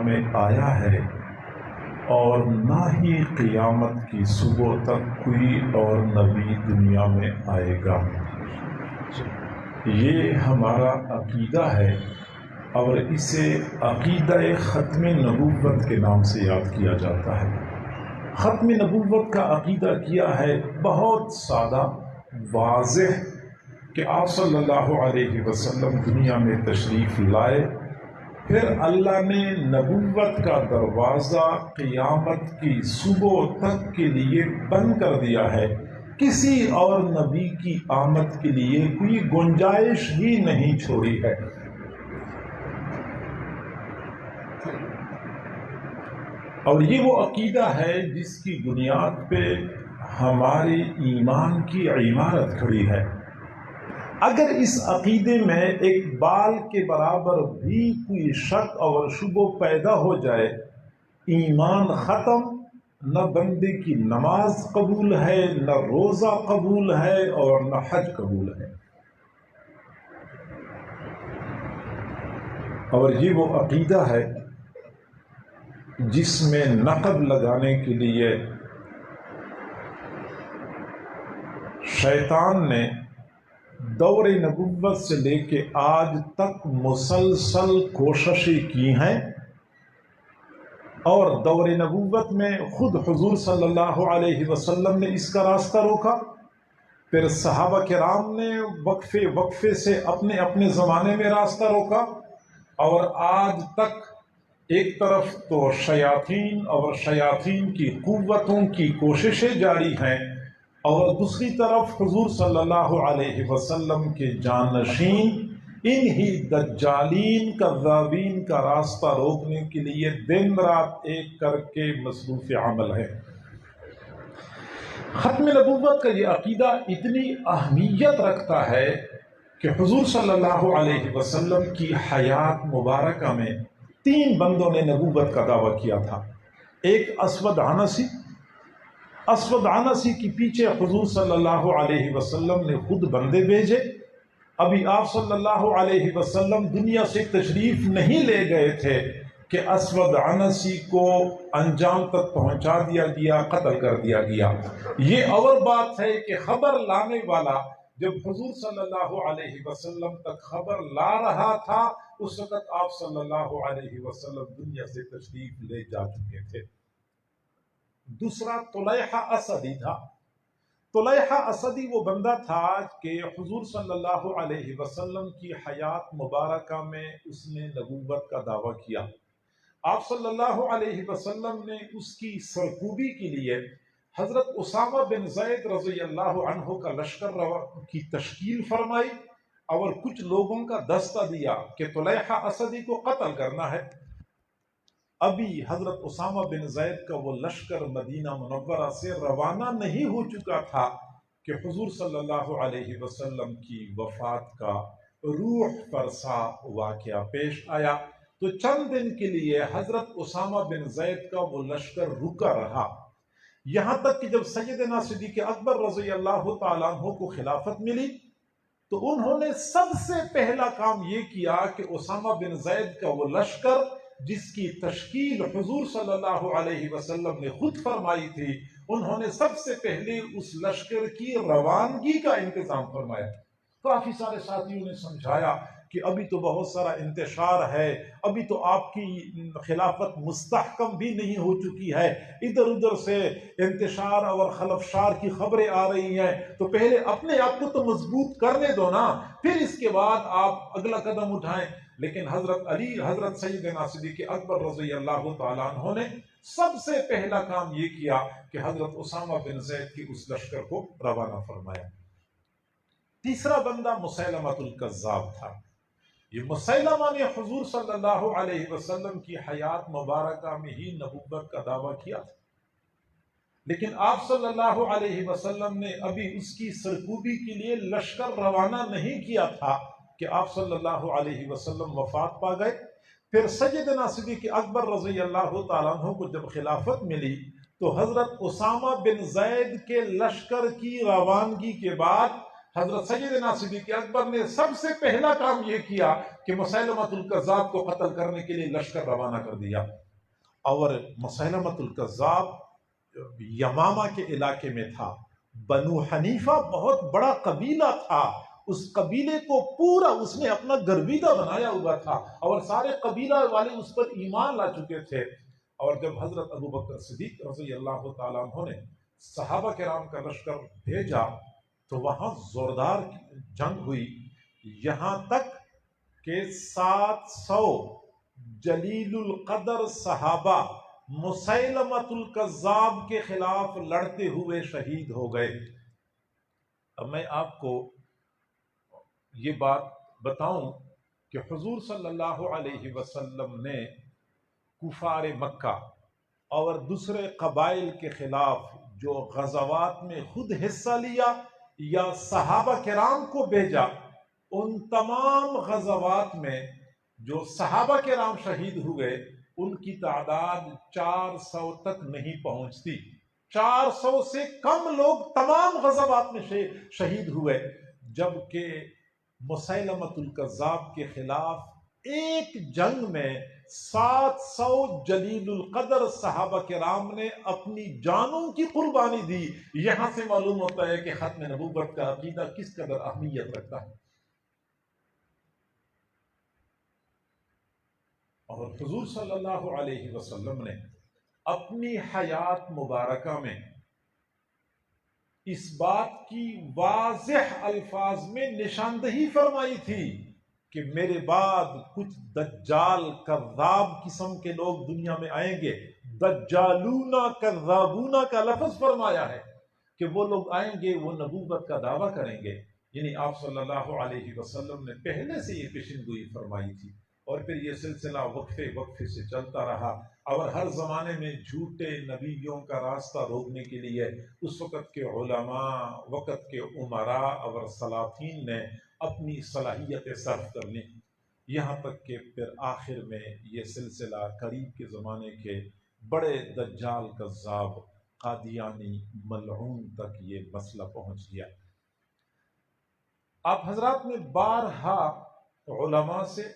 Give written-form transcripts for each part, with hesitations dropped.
میں آیا ہے اور نہ ہی قیامت کی صبح تک کوئی اور نبی دنیا میں آئے گا۔ یہ ہمارا عقیدہ ہے اور اسے عقیدہ ختم نبوت کے نام سے یاد کیا جاتا ہے۔ ختم نبوت کا عقیدہ کیا ہے بہت سادہ واضح کہ آپ صلی اللہ علیہ وسلم دنیا میں تشریف لائے، پھر اللہ نے نبوت کا دروازہ قیامت کی صبح تک کے لیے بند کر دیا ہے، کسی اور نبی کی آمد کے لیے کوئی گنجائش ہی نہیں چھوڑی ہے۔ اور یہ وہ عقیدہ ہے جس کی بنیاد پہ ہمارے ایمان کی عمارت کھڑی ہے۔ اگر اس عقیدے میں ایک بال کے برابر بھی کوئی شک اور شبہ پیدا ہو جائے، ایمان ختم، نہ بندے کی نماز قبول ہے، نہ روزہ قبول ہے اور نہ حج قبول ہے۔ اور یہ وہ عقیدہ ہے جس میں نقب لگانے کے لیے شیطان نے دور نبوت سے لے کے آج تک مسلسل کوششیں کی ہیں، اور دور نبوت میں خود حضور صلی اللہ علیہ وسلم نے اس کا راستہ روکا، پھر صحابہ کرام نے وقفے وقفے سے اپنے اپنے زمانے میں راستہ روکا، اور آج تک ایک طرف تو شیاطین اور شیاطین کی قوتوں کی کوششیں جاری ہیں، اور دوسری طرف حضور صلی اللہ علیہ وسلم کے جانشین انہی دجالین کذابین کا راستہ روکنے کے لیے دن رات ایک کر کے مصروف عمل ہے۔ ختم نبوت کا یہ عقیدہ اتنی اہمیت رکھتا ہے کہ حضور صلی اللہ علیہ وسلم کی حیات مبارکہ میں 3 بندوں نے نبوت کا دعویٰ کیا تھا۔ ایک اسود عنسی کے پیچھے حضور صلی اللہ علیہ وسلم نے خود بندے بھیجے۔ ابھی آپ صلی اللہ علیہ وسلم دنیا سے تشریف نہیں لے گئے تھے کہ اسود عنسی کو انجام تک پہنچا دیا گیا، قتل کر دیا گیا۔ یہ اور بات ہے کہ خبر لانے والا جب حضور صلی اللہ علیہ وسلم تک خبر لا رہا تھا، اس وقت آپ صلی اللہ علیہ وسلم دنیا سے تشریف لے جا چکے تھے۔ دوسرا طلیحہ اسدی تھا۔ طلیحہ اسدی وہ بندہ تھا کہ حضور صلی اللہ علیہ وسلم کی حیات مبارکہ میں اس نے نبوت کا دعویٰ کیا۔ آپ صلی اللہ علیہ وسلم نے اس کی سرکوبی کے لیے حضرت اسامہ بن زید رضی اللہ عنہ کا لشکر کی تشکیل فرمائی، اور کچھ لوگوں کا دستہ دیا کہ طلیحہ اسدی کو قتل کرنا ہے۔ ابھی حضرت اسامہ بن زید کا وہ لشکر مدینہ منورہ سے روانہ نہیں ہو چکا تھا کہ حضور صلی اللہ علیہ وسلم کی وفات کا روح فرسا واقعہ پیش آیا، تو چند دن کے لیے حضرت اسامہ بن زید کا وہ لشکر رکا رہا، یہاں تک کہ جب سیدنا صدیق اکبر رضی اللہ تعالیٰ عنہ کو خلافت ملی تو انہوں نے سب سے پہلا کام یہ کیا کہ اسامہ بن زید کا وہ لشکر جس کی تشکیل حضور صلی اللہ علیہ وسلم نے خود فرمائی تھی، انہوں نے سب سے پہلے اس لشکر کی روانگی کا انتظام فرمایا۔ کافی سارے ساتھیوں نے سمجھایا کہ ابھی تو بہت سارا انتشار ہے، ابھی تو آپ کی خلافت مستحکم بھی نہیں ہو چکی ہے، ادھر ادھر سے انتشار اور خلفشار کی خبریں آ رہی ہیں، تو پہلے اپنے آپ کو تو مضبوط کرنے دو نا، پھر اس کے بعد آپ اگلا قدم اٹھائیں۔ لیکن حضرت سیدنا صدیق اکبر رضی اللہ تعالیٰ عنہ نے سب سے پہلا کام یہ کیا کہ حضرت اسامہ بن زید کی اس لشکر کو روانہ فرمایا۔ تیسرا بندہ مسیلمہ الکذاب تھا۔ یہ مسیلمہ نے حضور صلی اللہ علیہ وسلم کی حیات مبارکہ میں ہی نبوت کا دعویٰ کیا تھا، لیکن آپ صلی اللہ علیہ وسلم نے ابھی اس کی سرکوبی کے لیے لشکر روانہ نہیں کیا تھا کہ آپ صلی اللہ علیہ وسلم وفات پا گئے۔ پھر سیدنا صدیق اکبر رضی اللہ تعالیٰ عنہ کو جب خلافت ملی تو حضرت اسامہ بن زید کے لشکر کی روانگی کے بعد حضرت سیدنا صدیق اکبر نے سب سے پہلا کام یہ کیا کہ مسیلمۃ الکذاب کو قتل کرنے کے لیے لشکر روانہ کر دیا، اور مسیلمۃ الکذاب یمامہ کے علاقے میں تھا۔ بنو حنیفہ بہت بڑا قبیلہ تھا، اس قبیلے کو پورا اس نے اپنا گرویدہ بنایا ہوا تھا، اور سارے قبیلہ والے اس پر ایمان لا چکے تھے۔ اور جب حضرت ابو بکر صدیق رضی اللہ تعالیٰ عنہ نے صحابہ کرام کا لشکر بھیجا تو وہاں زوردار جنگ ہوئی، یہاں تک کہ 700 جلیل القدر صحابہ مسیلمۃ الکذاب کے خلاف لڑتے ہوئے شہید ہو گئے۔ اب میں آپ کو یہ بات بتاؤں کہ حضور صلی اللہ علیہ وسلم نے کفار مکہ اور دوسرے قبائل کے خلاف جو غزوات میں خود حصہ لیا یا صحابہ کرام کو بھیجا، ان تمام غزوات میں جو صحابہ کرام شہید ہوئے ان کی تعداد 400 تک نہیں پہنچتی۔ 400 سے کم لوگ تمام غزوات میں شہید ہوئے، جبکہ مسیلمۃ الکذاب کے خلاف ایک جنگ میں 700 جلیل القدر صحابہ کرام نے اپنی جانوں کی قربانی دی۔ یہاں سے معلوم ہوتا ہے کہ ختم نبوت کا عقیدہ کس قدر اہمیت رکھتا ہے۔ اور حضور صلی اللہ علیہ وسلم نے اپنی حیات مبارکہ میں اس بات کی واضح الفاظ میں نشاندہی فرمائی تھی کہ میرے بعد کچھ دجال کذاب قسم کے لوگ دنیا میں آئیں گے۔ دجالون کذابون کا لفظ فرمایا ہے کہ وہ لوگ آئیں گے، وہ نبوت کا دعویٰ کریں گے، یعنی آپ صلی اللہ علیہ وسلم نے پہلے سے یہ پیشن گوئی فرمائی تھی۔ اور پھر یہ سلسلہ وقفے سے چلتا رہا، اور ہر زمانے میں جھوٹے نبیوں کا راستہ روکنے کے لیے اس وقت کے علماء، وقت کے عمراء اور سلاطین نے اپنی صلاحیتیں صرف کر لیں، یہاں تک کہ پھر آخر میں یہ سلسلہ قریب کے زمانے کے بڑے دجال کذاب قادیانی ملعون تک یہ مسئلہ پہنچ گیا۔ آپ حضرات نے بارہا علماء سے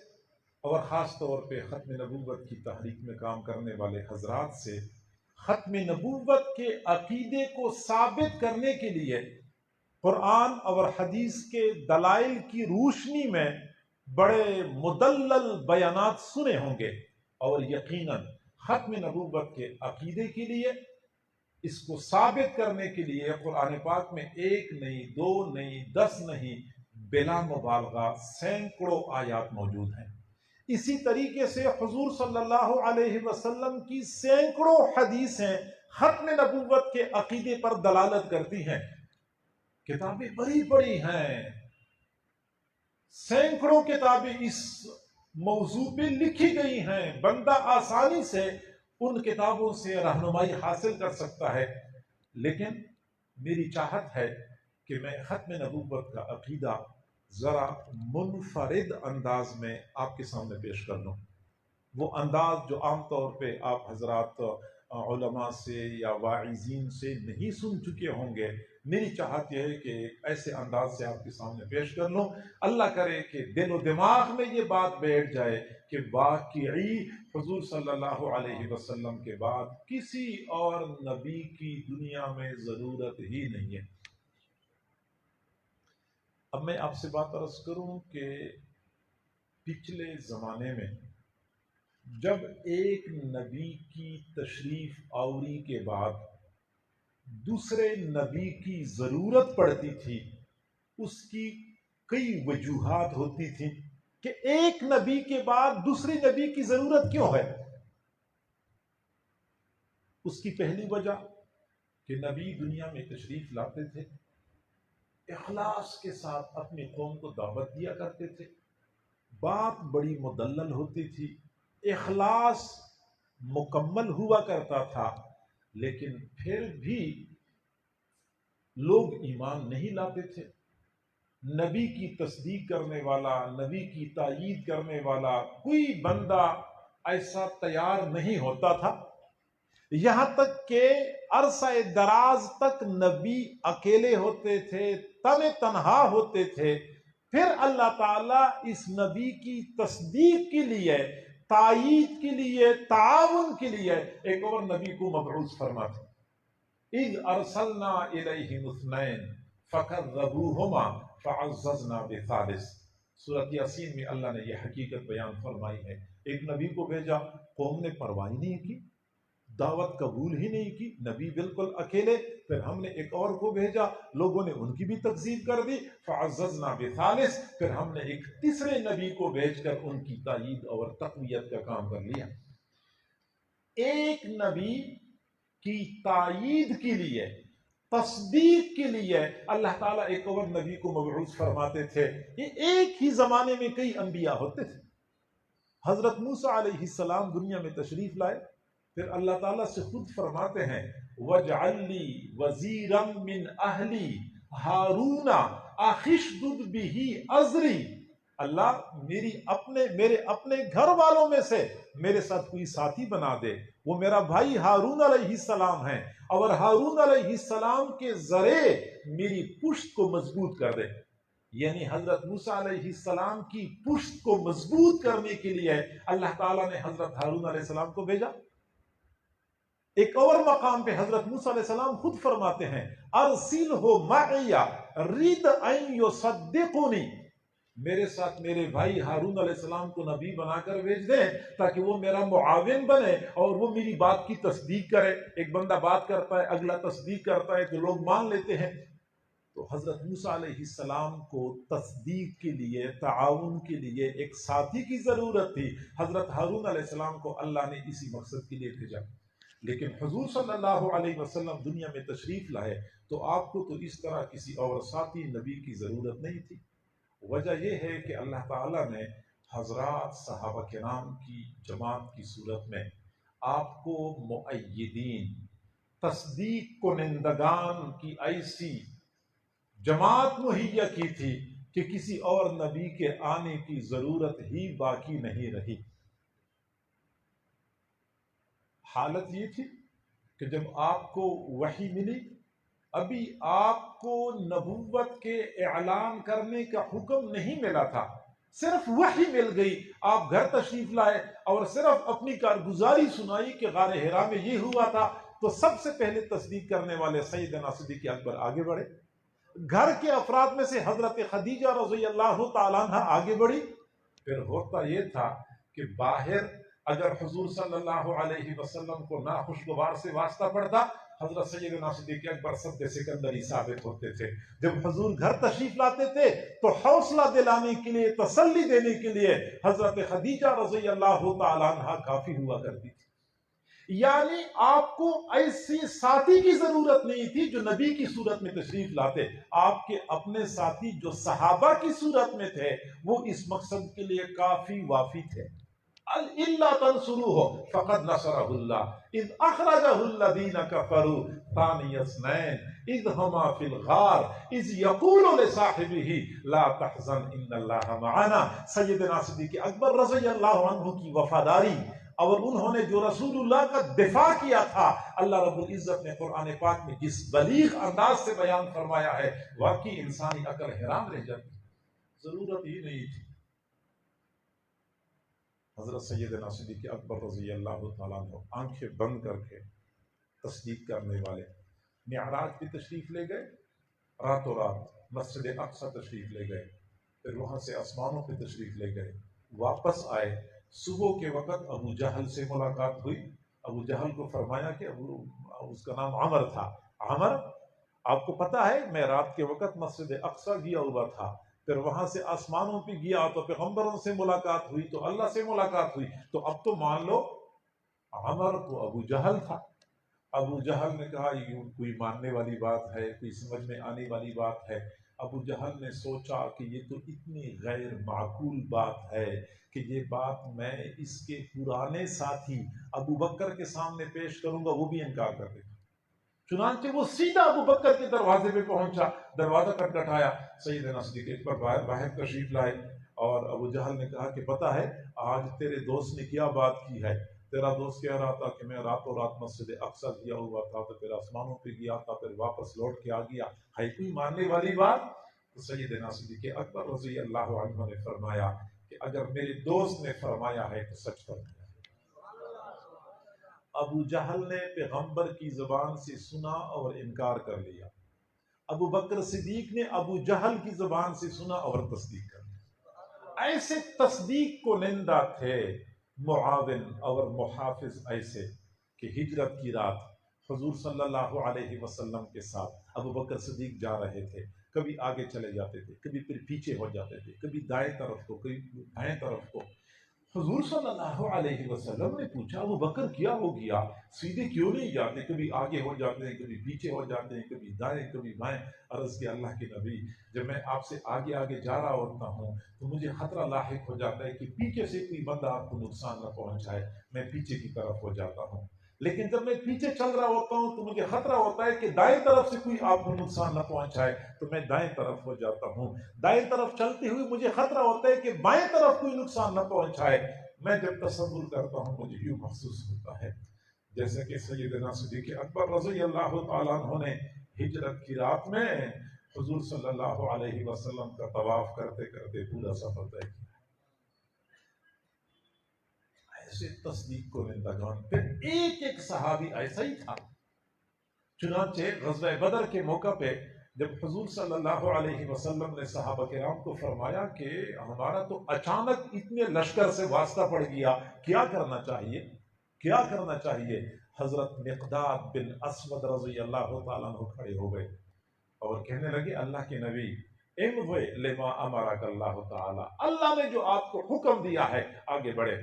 اور خاص طور پہ ختم نبوت کی تحریک میں کام کرنے والے حضرات سے ختم نبوت کے عقیدے کو ثابت کرنے کے لیے قرآن اور حدیث کے دلائل کی روشنی میں بڑے مدلل بیانات سنے ہوں گے، اور یقیناً ختم نبوت کے عقیدے کے لیے، اس کو ثابت کرنے کے لیے قرآن پاک میں 1 نہیں 2 نہیں 10 نہیں بلا مبالغہ سینکڑوں آیات موجود ہیں۔ اسی طریقے سے حضور صلی اللہ علیہ وسلم کی سینکڑوں حدیثیں ختم نبوت کے عقیدے پر دلالت کرتی ہیں۔ کتابیں بڑی بڑی ہیں، سینکڑوں کتابیں اس موضوع پہ لکھی گئی ہیں، بندہ آسانی سے ان کتابوں سے رہنمائی حاصل کر سکتا ہے۔ لیکن میری چاہت ہے کہ میں ختم نبوت کا عقیدہ ذرا منفرد انداز میں آپ کے سامنے پیش کر لوں، وہ انداز جو عام طور پہ آپ حضرات علماء سے یا واعظین سے نہیں سن چکے ہوں گے۔ میری چاہت یہ ہے کہ ایک ایسے انداز سے آپ کے سامنے پیش کر لوں، اللہ کرے کہ دل و دماغ میں یہ بات بیٹھ جائے کہ واقعی حضور صلی اللہ علیہ وسلم کے بعد کسی اور نبی کی دنیا میں ضرورت ہی نہیں ہے۔ اب میں آپ سے بات عرض کروں کہ پچھلے زمانے میں جب ایک نبی کی تشریف آوری کے بعد دوسرے نبی کی ضرورت پڑتی تھی، اس کی کئی وجوہات ہوتی تھیں کہ ایک نبی کے بعد دوسرے نبی کی ضرورت کیوں ہے۔ اس کی پہلی وجہ کہ نبی دنیا میں تشریف لاتے تھے، اخلاص کے ساتھ اپنی قوم کو دعوت دیا کرتے تھے، بات بڑی مدلل ہوتی تھی، اخلاص مکمل ہوا کرتا تھا، لیکن پھر بھی لوگ ایمان نہیں لاتے تھے۔ نبی کی تصدیق کرنے والا، نبی کی تائید کرنے والا کوئی بندہ ایسا تیار نہیں ہوتا تھا۔ یہاں تک کہ عرصہ دراز تک نبی اکیلے ہوتے تھے، تنہا ہوتے تھے، پھر اللہ تعالیٰ اس نبی کی تصدیق کے لیے، تائید کے لیے، تعاون کے لیے ایک اور نبی کو مبعوث فرماتے۔ اذ ارسلنا الیہم اثنین فکذبوہما فعززنا بثالث۔ سورۃ یاسین میں اللہ نے یہ حقیقت بیان فرمائی ہے، ایک نبی کو بھیجا، قوم نے پرواہ نہیں کی، دعوت قبول ہی نہیں کی، نبی بالکل اکیلے، پھر ہم نے ایک اور کو بھیجا، لوگوں نے ان کی بھی تکذیب کر دی، فعززنا بثالث، پھر ہم نے ایک تیسرے نبی کو بھیج کر ان کی تائید اور تقویت کا کام کر لیا۔ ایک نبی کی تائید کے لیے، تصدیق کے لیے اللہ تعالیٰ ایک اور نبی کو مبعوث فرماتے تھے۔ یہ ایک ہی زمانے میں کئی انبیاء ہوتے تھے۔ حضرت موسیٰ علیہ السلام دنیا میں تشریف لائے، پھر اللہ تعالیٰ سے خود فرماتے ہیں وَاجْعَلْ لِي وَزِيرًا مِّنْ أَهْلِي هَارُونَ أَخِي اشْدُدْ بِهِ أَزْرِي۔ اللہ میرے اپنے گھر والوں میں سے میرے ساتھ کوئی ساتھی بنا دے، وہ میرا بھائی ہارون علیہ السلام ہیں، اور ہارون علیہ السلام کے ذریعے میری پشت کو مضبوط کر دے۔ یعنی حضرت موسیٰ علیہ السلام کی پشت کو مضبوط کرنے کے لیے اللہ تعالیٰ نے حضرت ہارون علیہ السلام کو بھیجا۔ ایک اور مقام پہ حضرت موسیٰ علیہ السلام خود فرماتے ہیں ارسلہ معی رد ان یصدقنی، میرے ساتھ میرے بھائی ہارون علیہ السلام کو نبی بنا کر بھیج دیں تاکہ وہ میرا معاون بنے اور وہ میری بات کی تصدیق کرے۔ ایک بندہ بات کرتا ہے، اگلا تصدیق کرتا ہے تو لوگ مان لیتے ہیں۔ تو حضرت موسیٰ علیہ السلام کو تصدیق کے لیے، تعاون کے لیے ایک ساتھی کی ضرورت تھی۔ حضرت ہارون علیہ السلام کو اللہ نے اسی مقصد کے لیے بھیجا۔ لیکن حضور صلی اللہ علیہ وسلم دنیا میں تشریف لائے تو آپ کو تو اس طرح کسی اور ساتھی نبی کی ضرورت نہیں تھی۔ وجہ یہ ہے کہ اللہ تعالیٰ نے حضرات صحابہ کرام کی جماعت کی صورت میں آپ کو مؤیدین، تصدیق کنندگان کی ایسی جماعت مہیا کی تھی کہ کسی اور نبی کے آنے کی ضرورت ہی باقی نہیں رہی۔ حالت یہ تھی کہ جب آپ کو وحی ملی، ابھی آپ کو نبوت کے اعلان کرنے کا حکم نہیں ملا تھا، صرف وحی مل گئی، آپ گھر تشریف لائے اور صرف اپنی کارگزاری سنائی کہ غار حرا میں یہ ہوا تھا، تو سب سے پہلے تصدیق کرنے والے سیدنا صدیق اکبر آگے بڑھے، گھر کے افراد میں سے حضرت خدیجہ رضی اللہ تعالیٰ عنہ آگے بڑھی۔ پھر ہوتا یہ تھا کہ باہر اگر حضور صلی اللہ علیہ وسلم کو ناخوشگوار سے واسطہ پڑتا، حضرت سیدنا صدیق اکبر سد سکندری ثابت ہوتے تھے۔ جب حضور گھر تشریف لاتے تھے تو حوصلہ دلانے کے لیے، تسلی دینے کے لیے حضرت خدیجہ رضی اللہ تعالیٰ عنہ کافی ہوا کرتی تھی۔ یعنی آپ کو ایسی ساتھی کی ضرورت نہیں تھی جو نبی کی صورت میں تشریف لاتے، آپ کے اپنے ساتھی جو صحابہ کی صورت میں تھے وہ اس مقصد کے لیے کافی وافی تھے۔ الا تنصروه فقد نصره الله اذ اخرجه الذين كفروا ثاني اثنين اذ هما في الغار اذ يقول لصاحبه لا تحزن ان الله معنا۔ سیدنا صدیق اکبر رضی اللہ عنہ کی وفاداری اور انہوں نے جو رسول اللہ کا دفاع کیا تھا، اللہ رب العزت نے قرآن پاک میں جس بلیغ انداز سے بیان فرمایا ہے، واقعی انسانی عقل حیران رہ جاتی، ضرورت ہی نہیں تھی۔ حضرت سیدنا صدیق اکبر رضی اللہ تعالیٰ عنہ آنکھیں بند کر کے تصدیق کرنے والے معراج کی تشریف لے گئے، راتوں رات مسجد اقصی تشریف لے گئے، پھر وہاں سے آسمانوں پہ تشریف لے گئے، واپس آئے، صبح کے وقت ابو جہل سے ملاقات ہوئی۔ ابو جہل کو فرمایا کہ اس کا نام عمر تھا، عمر آپ کو پتا ہے میں رات کے وقت مسجد اقصی گیا ہوا تھا، پھر وہاں سے آسمانوں پہ گیا تو پیغمبروں سے ملاقات ہوئی، تو اللہ سے ملاقات ہوئی، تو اب تو مان لو عمر تو ابو جہل تھا۔ ابو جہل نے کہا یہ کوئی ماننے والی بات ہے، کوئی سمجھ میں آنے والی بات ہے۔ ابو جہل نے سوچا کہ یہ تو اتنی غیر معقول بات ہے کہ یہ بات میں اس کے پرانے ساتھی ابو بکر کے سامنے پیش کروں گا، وہ بھی انکار کر دے گا۔ چنانچہ وہ سیدھا ابو بکر کے دروازے پہ پہنچا، دروازہ کھٹکھٹایا، سیدنا صدیق اکبر باہر تشریف لائے، اور ابو جہل نے کہا کہ پتہ ہے آج تیرے دوست نے کیا بات کی ہے؟ تیرا دوست کہہ رہا تھا کہ میں راتوں رات مسجد اقصی گیا ہوا تھا تو پھر آسمانوں پہ گیا تھا پھر واپس لوٹ کے آ گیا، ہے کوئی ماننے والی بات؟ تو سیدنا صدیق اکبر رضی اللہ عنہ نے فرمایا کہ اگر میرے دوست نے فرمایا ہے تو سچ فرمایا ہے۔ ابو جہل نے پیغمبر کی زبان سے سنا اور انکار کر لیا، ابو بکر صدیق نے ابو جہل کی زبان سے سنا اور تصدیق کر لیا۔ ایسے تصدیق کو نندا تھے معاون اور محافظ ایسے کہ ہجرت کی رات حضور صلی اللہ علیہ وسلم کے ساتھ ابو بکر صدیق جا رہے تھے، کبھی آگے چلے جاتے تھے، کبھی پھر پیچھے ہو جاتے تھے، کبھی دائیں طرف کو کبھی بائیں طرف کو۔ حضور صلی اللہ علیہ وسلم نے پوچھا ابو بکر کیا ہو گیا، سیدھے کیوں نہیں جاتے، کبھی آگے ہو جاتے ہیں، کبھی پیچھے ہو جاتے ہیں، کبھی دائیں کبھی بائیں۔ عرض کیا اللہ کے نبی، جب میں آپ سے آگے آگے جا رہا ہوتا ہوں تو مجھے خطرہ لاحق ہو جاتا ہے کہ پیچھے سے کوئی بندہ آپ کو نقصان نہ پہنچائے، میں پیچھے کی طرف ہو جاتا ہوں، لیکن جب میں پیچھے چل رہا ہوتا ہوں تو مجھے خطرہ ہوتا ہے کہ دائیں طرف سے کوئی آپ کو نقصان نہ پہنچائے تو میں دائیں طرف ہو جاتا ہوں، دائیں طرف چلتے ہوئے مجھے خطرہ ہوتا ہے کہ بائیں طرف کوئی نقصان نہ پہنچائے۔ میں جب تصور کرتا ہوں مجھے یوں محسوس ہوتا ہے جیسے کہ سیدنا صدیق اکبر رضی اللہ تعالیٰ عنہ نے ہجرت کی رات میں حضور صلی اللہ علیہ وسلم کا طواف کرتے کرتے پورا سفر طے کیا۔ ایسے تصدیق کو نندگان۔ پھر ایک ایک صحابی ایسا ہی تھا، چنانچہ غزوہ بدر کے موقع پہ جب حضور صلی اللہ علیہ وسلم نے صحابہ کرام کو فرمایا کہ ہمارا تو اچانک اتنے لشکر سے واسطہ پڑ گیا، کیا کرنا چاہیے کیا کرنا چاہیے، حضرت مقداد بن اسود رضی اللہ تعالیٰ عنہ کھڑے ہو گئے اور کہنے لگے اللہ کے نبی امضِ لما امرک اللہ تعالیٰ، اللہ نے جو آپ کو حکم دیا ہے آگے بڑھے،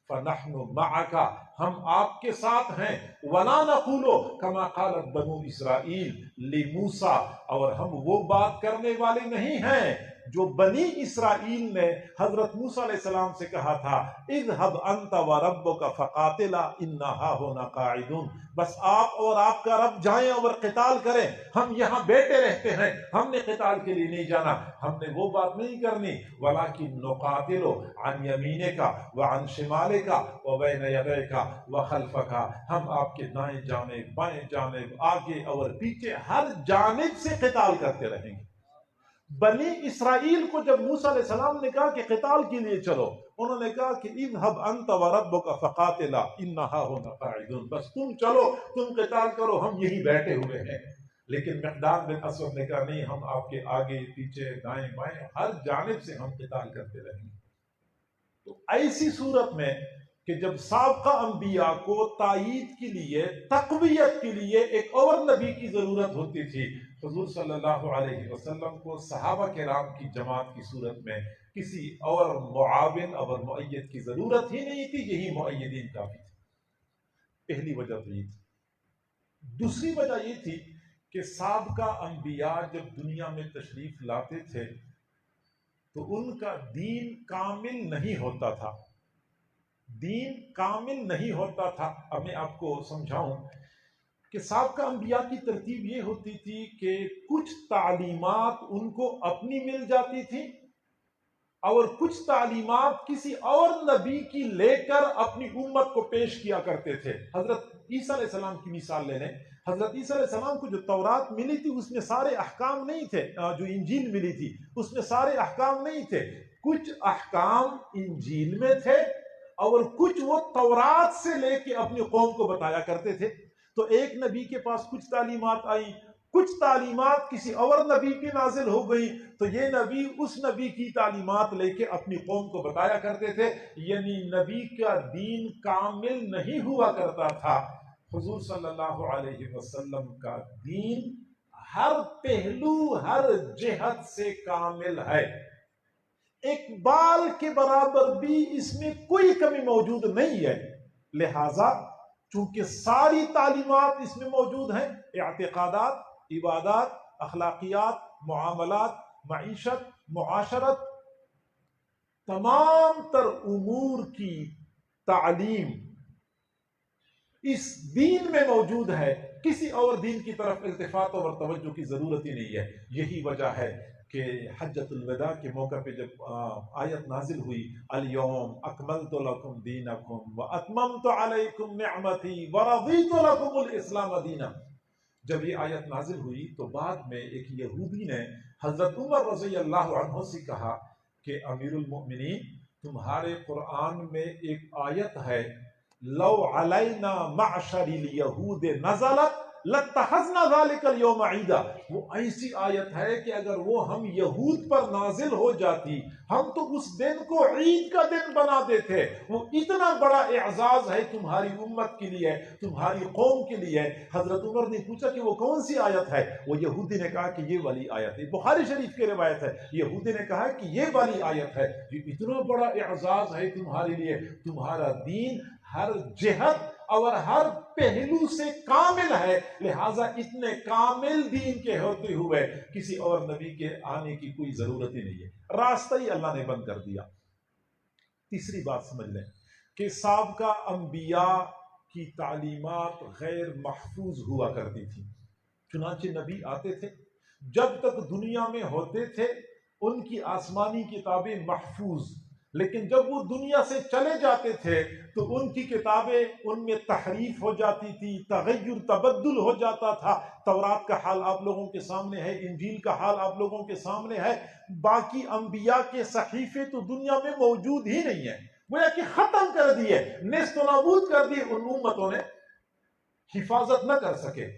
فنحن معک، ہم آپ کے ساتھ ہیں، ولا نقول کما قالت بنو اسرائیل لموسیٰ، اور ہم وہ بات کرنے والے نہیں ہیں جو بنی اسرائیل نے حضرت موسیٰ علیہ السلام سے کہا تھا اذهب انت وربک فقاتلا انا ہاہنا قاعدون، بس آپ اور آپ کا رب جائیں اور قتال کریں، ہم یہاں بیٹھے رہتے ہیں، ہم نے قتال کے لیے نہیں جانا، ہم نے وہ بات نہیں کرنی، ولکن نقاتل عن یمینک وعن شمالک وبین یدیک وخلفک، ہم آپ کے دائیں جانب بائیں جانب آگے اور پیچھے ہر جانب سے قتال کرتے رہیں گے۔ بنی اسرائیل کو جب موسیٰ علیہ السلام نے کہا کہ قتال کے لیے چلو، انہوں نے کہا کہ اذهب انت وربک فقاتلا انا ہاہنا قاعدون، بس تم چلو تم قتال کرو، ہم یہی بیٹھے ہوئے ہیں۔ لیکن مقداد بن اسود نے کہا نہیں، ہم آپ کے آگے پیچھے دائیں بائیں ہر جانب سے ہم قتال کرتے رہیں گے۔ تو ایسی صورت میں کہ جب سابقہ انبیاء کو تائید کے لیے تقویت کے لیے ایک اور نبی کی ضرورت ہوتی تھی، حضور صلی اللہ علیہ وسلم کو صحابہ کرام کی جماعت کی صورت میں کسی اور معاون اور مؤید کی ضرورت ہی نہیں تھی، یہی مؤیدین کافی تھے۔ پہلی وجہ تو یہ تھی۔ دوسری وجہ یہ تھی کہ سابقہ انبیاء جب دنیا میں تشریف لاتے تھے تو ان کا دین کامل نہیں ہوتا تھا، دین کامل نہیں ہوتا تھا۔ اب میں آپ کو سمجھاؤں کہ سابقہ انبیاء کی ترتیب یہ ہوتی تھی کہ کچھ تعلیمات ان کو اپنی مل جاتی تھی اور کچھ تعلیمات کسی اور نبی کی لے کر اپنی امت کو پیش کیا کرتے تھے۔ حضرت عیسیٰ علیہ السلام کی مثال لے لیں، حضرت عیسیٰ علیہ السلام کو جو تورات ملی تھی اس میں سارے احکام نہیں تھے، جو انجیل ملی تھی اس میں سارے احکام نہیں تھے، کچھ احکام انجیل میں تھے اور کچھ وہ تورات سے لے کے اپنی قوم کو بتایا کرتے تھے۔ تو ایک نبی کے پاس کچھ تعلیمات آئیں، کچھ تعلیمات کسی اور نبی پہ نازل ہو گئی، تو یہ نبی اس نبی کی تعلیمات لے کے اپنی قوم کو بتایا کرتے تھے، یعنی نبی کا دین کامل نہیں ہوا کرتا تھا۔ حضور صلی اللہ علیہ وسلم کا دین ہر پہلو ہر جہت سے کامل ہے، ایک بال کے برابر بھی اس میں کوئی کمی موجود نہیں ہے۔ لہذا چونکہ ساری تعلیمات اس میں موجود ہیں، اعتقادات، عبادات، اخلاقیات، معاملات، معیشت، معاشرت، تمام تر امور کی تعلیم اس دین میں موجود ہے، کسی اور دین کی طرف التفات اور توجہ کی ضرورت ہی نہیں ہے۔ یہی وجہ ہے کہ حجۃ الوداع کے موقع پہ جب آیت نازل ہوئی الیوم اکملت لکم دینکم واتممت علیکم نعمتی ورضیت لکم الاسلام دینا، جب یہ آیت نازل ہوئی تو بعد میں ایک یہودی نے حضرت عمر رضی اللہ عنہ سے کہا کہ امیر المؤمنین، تمہارے قرآن میں ایک آیت ہے لو علینا معشر الیہود نزلت لاتخذنا ذلک اليوم عیدا، وہ ایسی آیت ہے کہ اگر وہ ہم یہود پر نازل ہو جاتی ہم تو اس دن کو عید کا دن بنا دیتے۔ وہ اتنا بڑا اعزاز ہے تمہاری امت کے لیے، تمہاری قوم کے لیے۔ حضرت عمر نے پوچھا کہ وہ کون سی آیت ہے؟ وہ یہودی نے کہا کہ یہ والی آیت ہے، بخاری شریف کی روایت ہے۔ یہودی نے کہا کہ یہ والی آیت ہے، یہ اتنا بڑا اعزاز ہے تمہارے لیے، تمہارا دین ہر جہت اور ہر پہلو سے کامل ہے، لہٰذا اتنے کامل دین کے ہوتے ہوئے کسی اور نبی کے آنے کی کوئی ضرورت ہی نہیں ہے، راستہ ہی اللہ نے بند کر دیا۔ تیسری بات سمجھ لیں کہ سابقہ انبیاء کی تعلیمات غیر محفوظ ہوا کرتی تھی، چنانچہ نبی آتے تھے، جب تک دنیا میں ہوتے تھے ان کی آسمانی کتابیں محفوظ، لیکن جب وہ دنیا سے چلے جاتے تھے تو ان کی کتابیں ان میں تحریف ہو جاتی تھی، تغیر تبدل ہو جاتا تھا۔ تورات کا حال آپ لوگوں کے سامنے ہے، انجیل کا حال آپ لوگوں کے سامنے ہے، باقی انبیاء کے صحیفے تو دنیا میں موجود ہی نہیں ہیں، گویا کہ ختم کر دیے، نیست و نابود کر دیے، ان امتوں نے حفاظت نہ کر سکے۔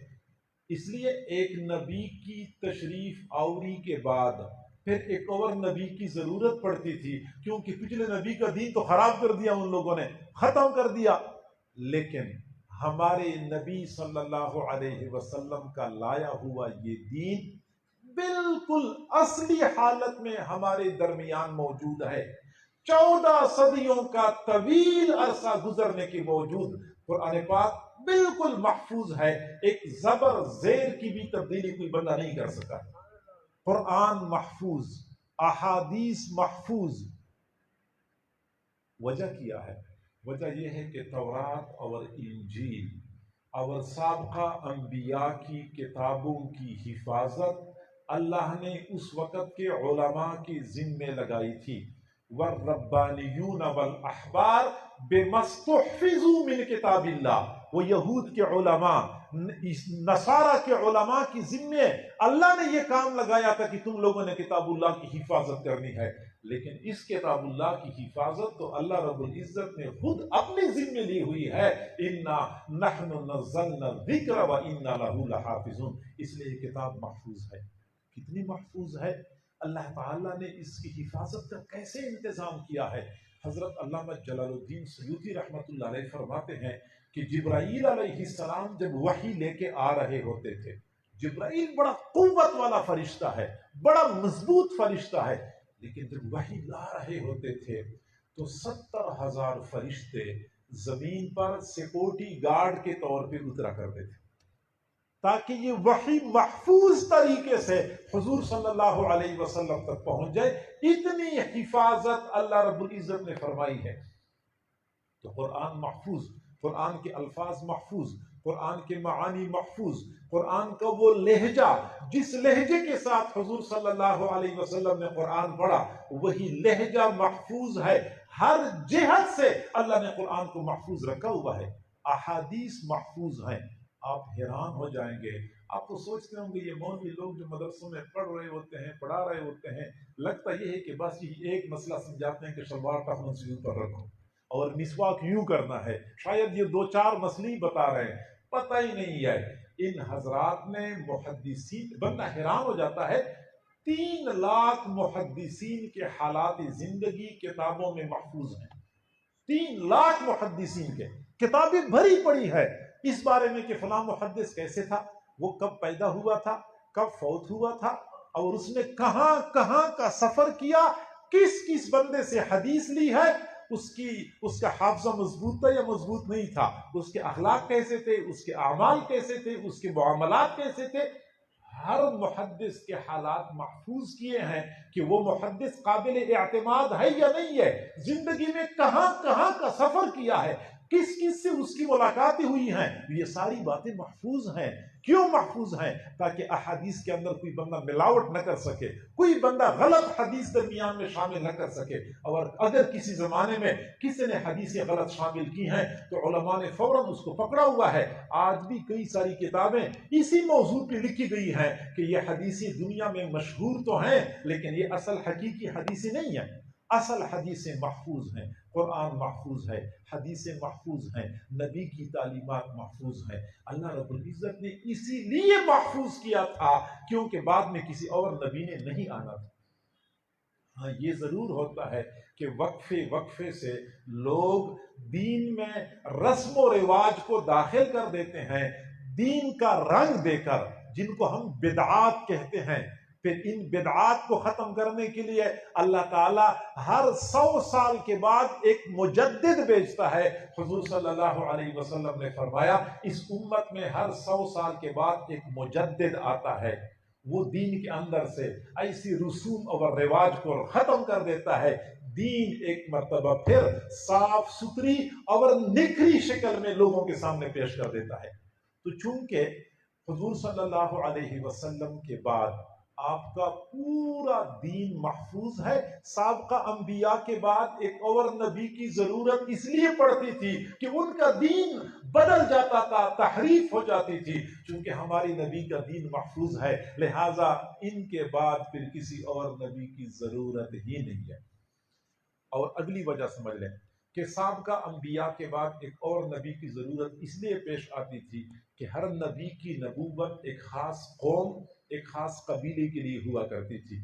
اس لیے ایک نبی کی تشریف آوری کے بعد پھر ایک اور نبی کی ضرورت پڑتی تھی، کیونکہ پچھلے نبی کا دین تو خراب کر دیا ان لوگوں نے، ختم کر دیا۔ لیکن ہمارے نبی صلی اللہ علیہ وسلم کا لایا ہوا یہ دین بالکل اصلی حالت میں ہمارے درمیان موجود ہے۔ 14 صدیوں کا طویل عرصہ گزرنے کے باوجود قرآن پاک بالکل محفوظ ہے، ایک زبر زیر کی بھی تبدیلی کوئی بندہ نہیں کر سکا۔ قرآن محفوظ، احادیث محفوظ۔ وجہ کیا ہے؟ وجہ یہ ہے کہ تورات اور انجیل اور سابقہ انبیاء کی کتابوں کی حفاظت اللہ نے اس وقت کے علماء کی ذمہ لگائی تھی۔ والربانیون والاحبار بما استحفظوا من کتاب اللہ، وہ یہود کے علماء، نصارہ کے علماء کی ذمہ اللہ نے یہ کام لگایا تھا کہ تم لوگوں نے کتاب اللہ کی حفاظت کرنی ہے، لیکن اس کتاب اللہ کی حفاظت تو اللہ رب العزت نے خود اپنی ذمہ لی ہوئی ہے، انا نحن نزلنا الذکر وانا له لحافظون۔ اس لیے یہ کتاب محفوظ ہے۔ کتنی محفوظ ہے؟ اللہ تعالیٰ نے اس کی حفاظت کا کیسے انتظام کیا ہے؟ حضرت علامہ جلال الدین سیوطی رحمۃ اللہ علیہ فرماتے ہیں کہ جبرائیل علیہ السلام جب وحی لے کے آ رہے ہوتے تھے، جبرائیل بڑا قوت والا فرشتہ ہے، بڑا مضبوط فرشتہ ہے، لیکن جب وحی لا رہے ہوتے تھے تو 70,000 فرشتے زمین پر سیکورٹی گارڈ کے طور پہ اترا کرتے تھے، تاکہ یہ وحی محفوظ طریقے سے حضور صلی اللہ علیہ وسلم تک پہنچ جائے۔ اتنی حفاظت اللہ رب العزت نے فرمائی ہے۔ تو قرآن محفوظ، قرآن کے الفاظ محفوظ، قرآن کے معانی محفوظ، قرآن کا وہ لہجہ جس لہجے کے ساتھ حضور صلی اللہ علیہ وسلم نے قرآن پڑھا وہی لہجہ محفوظ ہے، ہر جہت سے اللہ نے قرآن کو محفوظ رکھا ہوا ہے۔ احادیث محفوظ ہیں۔ آپ حیران ہو جائیں گے، آپ تو سوچتے ہوں گے یہ مولوی لوگ جو مدرسوں میں پڑھ رہے ہوتے ہیں، پڑھا رہے ہوتے ہیں، لگتا یہ ہے کہ بس یہ ایک مسئلہ سمجھاتے ہیں کہ شلوار ٹخنوں سے اوپر رکھو اور مسواک یوں کرنا ہے، شاید یہ 2-4 مسئلے ہی بتا رہے ہیں، پتہ ہی نہیں ہے۔ ان حضرات نے محدثین، بندہ حیران ہو جاتا ہے، 3 لاکھ محدثین کے حالات زندگی کتابوں میں محفوظ ہیں۔ 3 لاکھ محدثین کے کتابیں بھری پڑی ہے اس بارے میں کہ فلاں محدث کیسے تھا، وہ کب پیدا ہوا تھا، کب فوت ہوا تھا، اور اس نے کہاں کہاں کا سفر کیا، کس کس بندے سے حدیث لی ہے، اس کا حافظہ مضبوط تھا یا مضبوط نہیں تھا، اس کے اخلاق کیسے تھے، اس کے اعمال کیسے تھے، اس کے معاملات کیسے تھے۔ ہر محدث کے حالات محفوظ کیے ہیں کہ وہ محدث قابل اعتماد ہے یا نہیں ہے، زندگی میں کہاں کہاں کا سفر کیا ہے، کس کس سے اس کی ملاقاتیں ہوئی ہیں، یہ ساری باتیں محفوظ ہیں۔ کیوں محفوظ ہیں؟ تاکہ احادیث کے اندر کوئی بندہ ملاوٹ نہ کر سکے، کوئی بندہ غلط حدیث درمیان میں شامل نہ کر سکے۔ اور اگر کسی زمانے میں کسی نے حدیثیں غلط شامل کی ہیں تو علماء نے فوراً اس کو پکڑا ہوا ہے۔ آج بھی کئی ساری کتابیں اسی موضوع پہ لکھی گئی ہیں کہ یہ حدیثیں دنیا میں مشہور تو ہیں لیکن یہ اصل حقیقی حدیثیں نہیں ہیں۔ اصل حدیثیں محفوظ ہیں، قرآن محفوظ ہے، حدیثیں محفوظ ہیں، نبی کی تعلیمات محفوظ ہیں۔ اللہ رب العزت نے اسی لیے محفوظ کیا تھا کیونکہ بعد میں کسی اور نبی نے نہیں آنا تھا۔ ہاں یہ ضرور ہوتا ہے کہ وقفے وقفے سے لوگ دین میں رسم و رواج کو داخل کر دیتے ہیں، دین کا رنگ دے کر، جن کو ہم بدعات کہتے ہیں۔ پھر ان بدعات کو ختم کرنے کے لیے اللہ تعالیٰ ہر 100 سال کے بعد ایک مجدد بھیجتا ہے۔ حضور صلی اللہ علیہ وسلم نے فرمایا اس امت میں ہر 100 سال کے بعد ایک مجدد آتا ہے، وہ دین کے اندر سے ایسی رسوم اور رواج کو ختم کر دیتا ہے، دین ایک مرتبہ پھر صاف ستھری اور نکھری شکل میں لوگوں کے سامنے پیش کر دیتا ہے۔ تو چونکہ حضور صلی اللہ علیہ وسلم کے بعد آپ کا پورا دین محفوظ ہے، سابقہ انبیاء کے بعد ایک اور نبی کی ضرورت اس لیے پڑتی تھی کہ ان کا دین بدل جاتا تھا، تحریف ہو جاتی تھی۔ چونکہ ہماری نبی کا دین محفوظ ہے لہٰذا ان کے بعد پھر کسی اور نبی کی ضرورت ہی نہیں ہے۔ اور اگلی وجہ سمجھ لیں کہ سابقہ انبیاء کے بعد ایک اور نبی کی ضرورت اس لیے پیش آتی تھی کہ ہر نبی کی نبوت ایک خاص قوم، ایک خاص قبیلے کے لیے ہوا کرتی تھی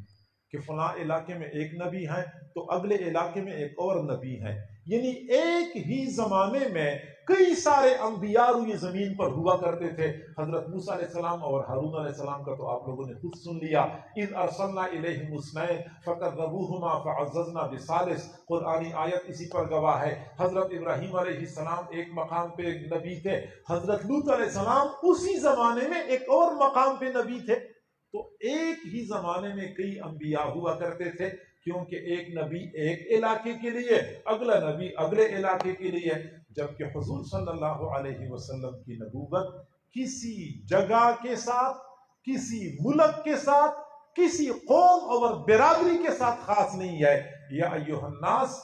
کہ فلاں علاقے میں ایک نبی ہے تو اگلے علاقے میں ایک اور نبی ہے، یعنی ایک ہی زمانے میں کئی سارے انبیاء روئے زمین پر ہوا کرتے تھے۔ حضرت موسیٰ علیہ السلام اور ہارون علیہ السلام کا تو آپ لوگوں نے خود سن لیا، اذ ارسلنا الیہم اثنین فکذبوہما فعززنا بثالث، قرآنی آیت اسی پر گواہ ہے۔ حضرت ابراہیم علیہ السلام ایک مقام پہ ایک نبی تھے، حضرت لوط علیہ السلام اسی زمانے میں ایک اور مقام پہ نبی تھے۔ تو ایک ہی زمانے میں کئی انبیاء ہوا کرتے تھے کیونکہ ایک نبی ایک علاقے کے لیے، اگلا نبی اگلے علاقے کے لیے، جبکہ حضور صلی اللہ علیہ وسلم کی نبوت کسی جگہ کے ساتھ، کسی ملک کے ساتھ، کسی قوم اور برادری کے ساتھ خاص نہیں ہے۔ یا ایھا الناس،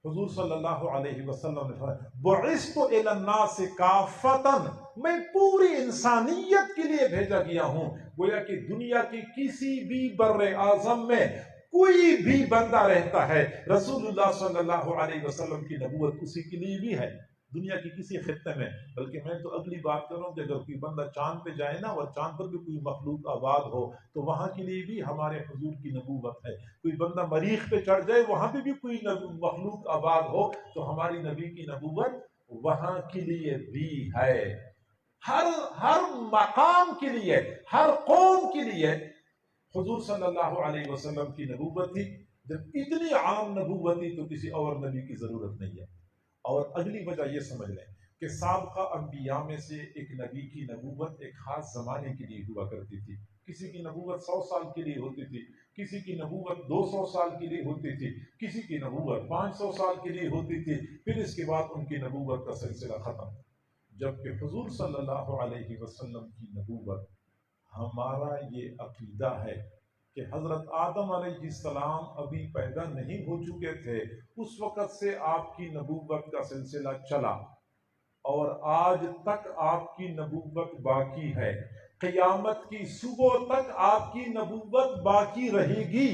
حضور صلی اللہ علیہ وسلم نے فرمایا بعثت الی الناس کافۃ، میں پوری انسانیت کے لیے بھیجا گیا ہوں۔ گویا کہ دنیا کی کسی بھی بر اعظم میں کوئی بھی بندہ رہتا ہے، رسول اللہ صلی اللہ علیہ وسلم کی نبوت اسی کے لیے بھی ہے، دنیا کی کسی خطے میں۔ بلکہ میں تو اگلی بات کر رہا ہوں کہ اگر کوئی بندہ چاند پہ جائے نا اور چاند پر بھی کوئی مخلوق آباد ہو تو وہاں کے لیے بھی ہمارے حضور کی نبوت ہے۔ کوئی بندہ مریخ پہ چڑھ جائے وہاں پہ بھی کوئی مخلوق آباد ہو تو ہماری نبی کی نبوت وہاں کے لیے بھی ہے۔ ہر مقام کے لیے، ہر قوم کے لیے حضور صلی اللہ علیہ وسلم کی نبوت تھی۔ جب اتنی عام نبوت تھی تو کسی اور نبی کی ضرورت نہیں ہے۔ اور اگلی وجہ یہ سمجھ لیں کہ سابقہ انبیاء میں سے ایک نبی کی نبوت ایک خاص زمانے کے لیے ہوا کرتی تھی۔ کسی کی نبوت 100 سال کے لیے ہوتی تھی، کسی کی نبوت 200 سال کے لیے ہوتی تھی، کسی کی نبوت 500 سال کے لیے ہوتی تھی، پھر اس کے بعد ان کی نبوت کا سلسلہ ختم۔ جبکہ حضور صلی اللہ علیہ وسلم کی نبوت، ہمارا یہ عقیدہ ہے کہ حضرت آدم علیہ السلام ابھی پیدا نہیں ہو چکے تھے، اس وقت سے آپ کی نبوت کا سلسلہ چلا اور آج تک آپ کی نبوت باقی ہے، قیامت کی صبح تک آپ کی نبوت باقی رہے گی۔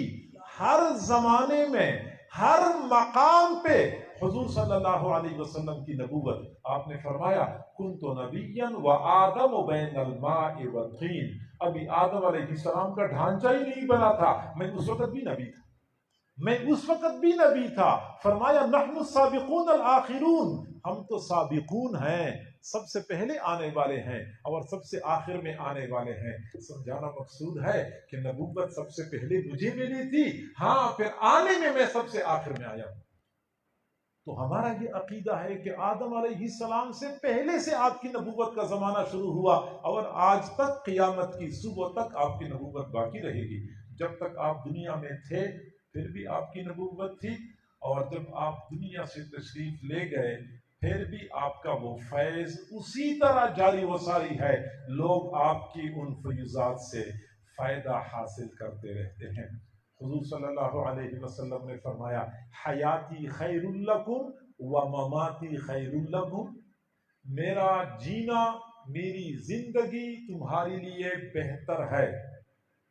ہر زمانے میں، ہر مقام پہ حضور صلی اللہ علیہ وسلم کی نبوت، آپ نے فرمایا کنت نبیا وآدم بین الماء والطین، ابھی آدم علیہ السلام کا ڈھانچہ ہی نہیں بنا تھا، میں اس وقت بھی نبی تھا، میں اس وقت بھی نبی تھا۔ فرمایا نحن السابقون الآخرون، ہم تو سابقون ہیں، سب سے پہلے آنے والے ہیں اور سب سے آخر میں آنے والے ہیں۔ سمجھانا مقصود ہے کہ نبوت سب سے پہلے مجھے ملی تھی، ہاں پھر آنے میں سب سے آخر میں آیا ہوں۔ تو ہمارا یہ عقیدہ ہے کہ آدم علیہ السلام سے پہلے سے آپ کی نبوت کا زمانہ شروع ہوا اور آج تک قیامت کی صبح تک آپ کی نبوت باقی رہے گی۔ جب تک آپ دنیا میں تھے پھر بھی آپ کی نبوت تھی، اور جب آپ دنیا سے تشریف لے گئے پھر بھی آپ کا وہ فیض اسی طرح جاری و ساری ہے، لوگ آپ کی ان فیوزات سے فائدہ حاصل کرتے رہتے ہیں۔ حضور صلی اللہ علیہ وسلم نے فرمایا حیاتی خیر لکم و مماتی خیر لکم، میرا جینا، میری زندگی تمہارے لیے بہتر ہے،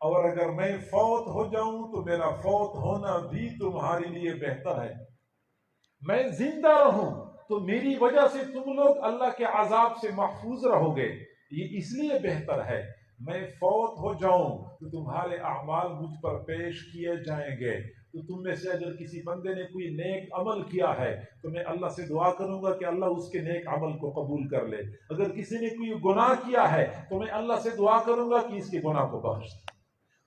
اور اگر میں فوت ہو جاؤں تو میرا فوت ہونا بھی تمہارے لیے بہتر ہے۔ میں زندہ رہوں تو میری وجہ سے تم لوگ اللہ کے عذاب سے محفوظ رہو گے، یہ اس لیے بہتر ہے۔ میں فوت ہو جاؤں تو تمہارے اعمال مجھ پر پیش کیے جائیں گے، تو تم میں سے اگر کسی بندے نے کوئی نیک عمل کیا ہے تو میں اللہ سے دعا کروں گا کہ اللہ اس کے نیک عمل کو قبول کر لے، اگر کسی نے کوئی گناہ کیا ہے تو میں اللہ سے دعا کروں گا کہ اس کے گناہ کو بخش دے۔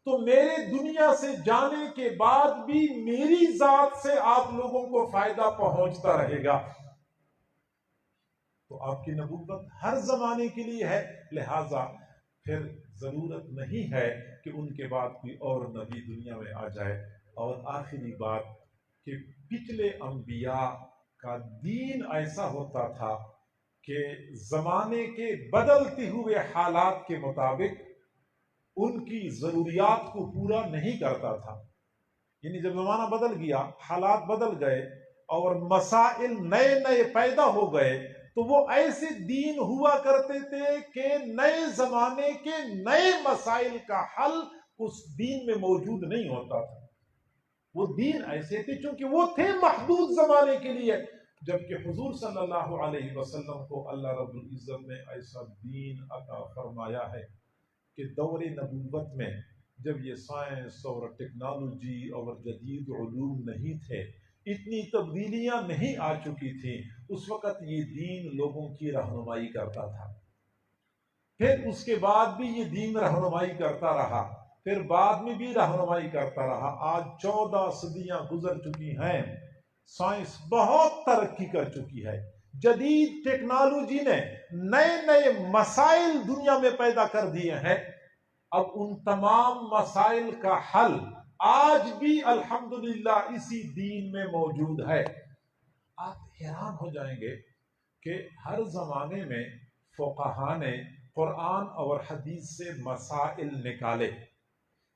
تو میرے دنیا سے جانے کے بعد بھی میری ذات سے آپ لوگوں کو فائدہ پہنچتا رہے گا۔ تو آپ کی نبوت ہر زمانے کے لیے ہے، لہذا پھر ضرورت نہیں ہے کہ ان کے بعد کوئی اور نبی دنیا میں آ جائے۔ اور آخری بات کہ پچھلے انبیاء کا دین ایسا ہوتا تھا کہ زمانے کے بدلتے ہوئے حالات کے مطابق ان کی ضروریات کو پورا نہیں کرتا تھا، یعنی جب زمانہ بدل گیا، حالات بدل گئے اور مسائل نئے نئے پیدا ہو گئے، تو وہ ایسے دین ہوا کرتے تھے کہ نئے زمانے کے نئے مسائل کا حل اس دین میں موجود نہیں ہوتا تھا۔ وہ دین ایسے تھے چونکہ وہ تھے محدود زمانے کے لیے، جبکہ حضور صلی اللہ علیہ وسلم کو اللہ رب العزت نے ایسا دین عطا فرمایا ہے کہ دور نبوت میں جب یہ سائنس اور ٹیکنالوجی اور جدید علوم نہیں تھے، اتنی تبدیلیاں نہیں آ چکی تھیں، اس وقت یہ دین لوگوں کی رہنمائی کرتا تھا۔ پھر اس کے بعد بھی یہ دین رہنمائی کرتا رہا، پھر بعد میں بھی رہنمائی کرتا رہا۔ آج 14 صدیاں گزر چکی ہیں، سائنس بہت ترقی کر چکی ہے، جدید ٹیکنالوجی نے نئے نئے مسائل دنیا میں پیدا کر دیے ہیں۔ اب ان تمام مسائل کا حل آج بھی الحمدللہ اسی دین میں موجود ہے۔ آپ حیران ہو جائیں گے کہ ہر زمانے میں فقہاء نے قرآن اور حدیث سے مسائل نکالے۔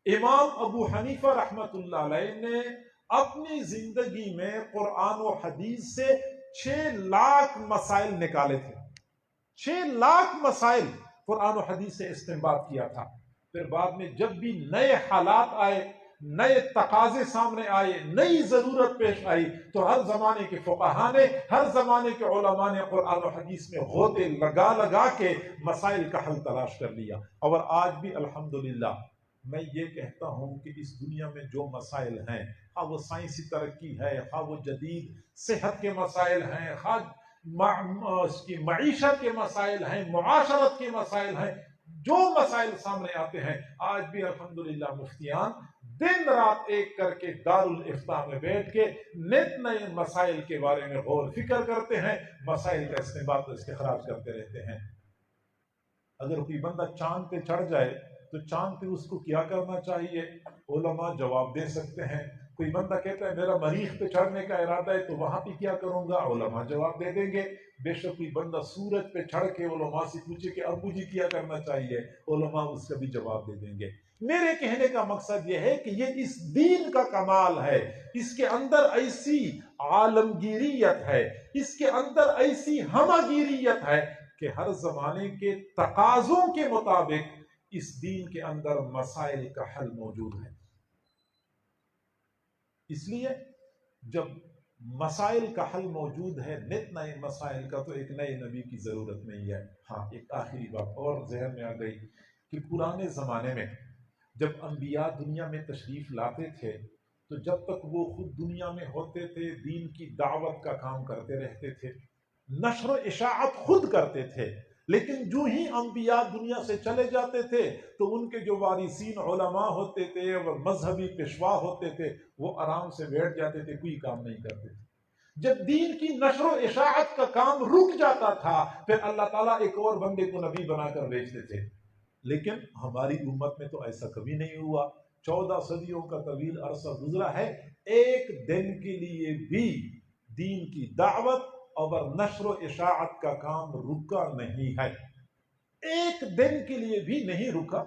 امام ابو حنیفہ رحمۃ اللہ علیہ نے اپنی زندگی میں قرآن و حدیث سے 6 لاکھ مسائل نکالے تھے۔ 6 لاکھ مسائل قرآن و حدیث سے استنباط کیا تھا۔ پھر بعد میں جب بھی نئے حالات آئے، نئے تقاضے سامنے آئے، نئی ضرورت پیش آئی، تو ہر زمانے کے فقہاء نے، ہر زمانے کے علماء نے قرآن و حدیث میں غوطے لگا لگا کے مسائل کا حل تلاش کر لیا۔ اور آج بھی الحمدللہ میں یہ کہتا ہوں کہ اس دنیا میں جو مسائل ہیں، خواہ وہ سائنسی ترقی ہے، خواہ وہ جدید صحت کے مسائل ہیں، خواہ اس کی معیشت کے مسائل ہیں، معاشرت کے مسائل ہیں، جو مسائل سامنے آتے ہیں، آج بھی الحمدللہ مفتیان دن رات ایک کر کے دارالافتاء میں بیٹھ کے نت نئے مسائل کے بارے میں غور فکر کرتے ہیں، مسائل کا استنباط و استخراج کرتے رہتے ہیں۔ اگر کوئی بندہ چاند پہ چڑھ جائے تو چاند پہ اس کو کیا کرنا چاہیے؟ علماء جواب دے سکتے ہیں۔ کوئی بندہ کہتا ہے میرا مریخ پہ چڑھنے کا ارادہ ہے تو وہاں پہ کیا کروں گا؟ علماء جواب دے دیں گے۔ بے شک کوئی بندہ سورج پہ چڑھ کے علماء سے پوچھے کہ ابو جی کیا کرنا چاہیے، علماء اس کا بھی جواب دے دیں گے۔ میرے کہنے کا مقصد یہ ہے کہ یہ اس دین کا کمال ہے، اس کے اندر ایسی عالمگیریت ہے، اس کے اندر ایسی ہمگیریت ہے کہ ہر زمانے کے تقاضوں کے مطابق اس دین کے اندر مسائل کا حل موجود ہے۔ اس لیے جب مسائل کا حل موجود ہے، نت نئے مسائل کا، تو ایک نئے نبی کی ضرورت نہیں ہے۔ ہاں، ایک آخری بات اور ذہن میں آ گئی کہ پرانے زمانے میں جب انبیاء دنیا میں تشریف لاتے تھے تو جب تک وہ خود دنیا میں ہوتے تھے دین کی دعوت کا کام کرتے رہتے تھے، نشر و اشاعت خود کرتے تھے، لیکن جو ہی انبیاء دنیا سے چلے جاتے تھے تو ان کے جو وارثین علماء ہوتے تھے اور مذہبی پیشوا ہوتے تھے وہ آرام سے بیٹھ جاتے تھے، کوئی کام نہیں کرتے تھے۔ جب دین کی نشر و اشاعت کا کام رک جاتا تھا پھر اللہ تعالیٰ ایک اور بندے کو نبی بنا کر بھیجتے تھے۔ لیکن ہماری امت میں تو ایسا کبھی نہیں ہوا، 14 صدیوں کا طویل عرصہ گزرا ہے، ایک دن کے لیے بھی دین کی دعوت اور نشر و اشاعت کا کام رکا نہیں ہے، ایک دن کے لیے بھی نہیں رکا۔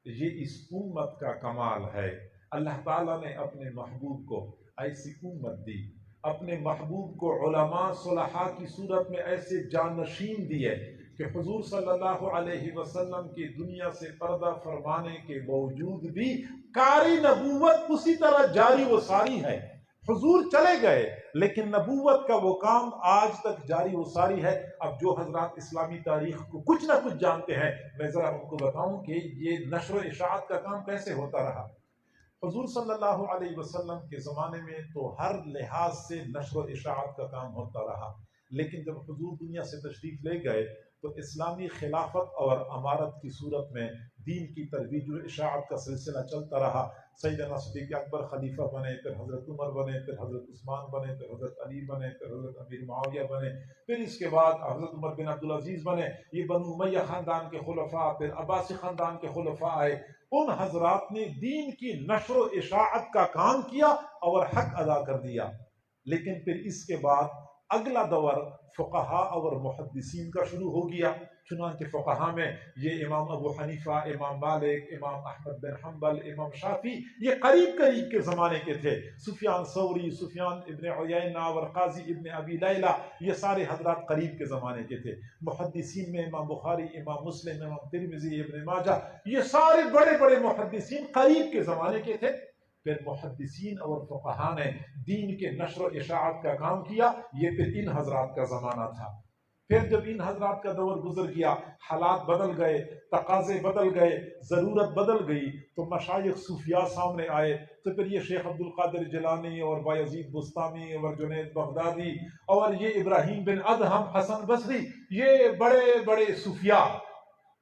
یہ اس امت کا کمال ہے۔ اللہ تعالیٰ نے اپنے محبوب کو ایسی امت دی، اپنے محبوب کو علماء صلحاء کی صورت میں ایسے جانشین دیے کہ حضور صلی اللہ علیہ وسلم کی دنیا سے پردہ فرمانے کے باوجود بھی کاری نبوت اسی طرح جاری و ساری ہے۔ حضور چلے گئے لیکن نبوت کا وہ کام آج تک جاری و ساری ہے۔ اب جو حضرات اسلامی تاریخ کو کچھ نہ کچھ جانتے ہیں، میں ذرا ان کو بتاؤں کہ یہ نشر و اشاعت کا کام کیسے ہوتا رہا۔ حضور صلی اللہ علیہ وسلم کے زمانے میں تو ہر لحاظ سے نشر و اشاعت کا کام ہوتا رہا، لیکن جب حضور دنیا سے تشریف لے گئے تو اسلامی خلافت اور امارت کی صورت میں دین کی ترویج و اشاعت کا سلسلہ چلتا رہا۔ سیدنا صدیق اکبر خلیفہ بنے، پھر حضرت عمر بنے، پھر حضرت عثمان بنے، پھر حضرت علی بنے، پھر حضرت امیر معاویہ بنے، پھر اس کے بعد حضرت عمر بن عبدالعزیز بنے۔ یہ بنو امیہ خاندان کے خلفاء، پھر عباسی خاندان کے خلفاء آئے۔ ان حضرات نے دین کی نشر و اشاعت کا کام کیا اور حق ادا کر دیا، لیکن پھر اس کے بعد اگلا دور فقہا اور محدثین کا شروع ہو گیا۔ چنانچہ فقہا میں یہ امام ابو حنیفہ، امام مالک، امام احمد بن حنبل، امام شافعی، یہ قریب قریب کے زمانے کے تھے۔ سفیان ثوری، سفیان ابن عیینہ اور قاضی ابن ابی لیلہ، یہ سارے حضرات قریب کے زمانے کے تھے۔ محدثین میں امام بخاری، امام مسلم، امام ترمذی، ابن ماجہ، یہ سارے بڑے بڑے محدثین قریب کے زمانے کے تھے۔ پھر محدثین اور فقہا نے دین کے نشر و اشاعت کا کام کیا، یہ پھر ان حضرات کا زمانہ تھا۔ پھر جب ان حضرات کا دور گزر گیا، حالات بدل گئے، تقاضے بدل گئے، ضرورت بدل گئی، تو مشائخ صوفیاء سامنے آئے۔ تو پھر یہ شیخ عبد القادر جیلانی اور بایزید بستامی اور جنید بغدادی اور یہ ابراہیم بن ادہم، حسن بصری، یہ بڑے بڑے صوفیاء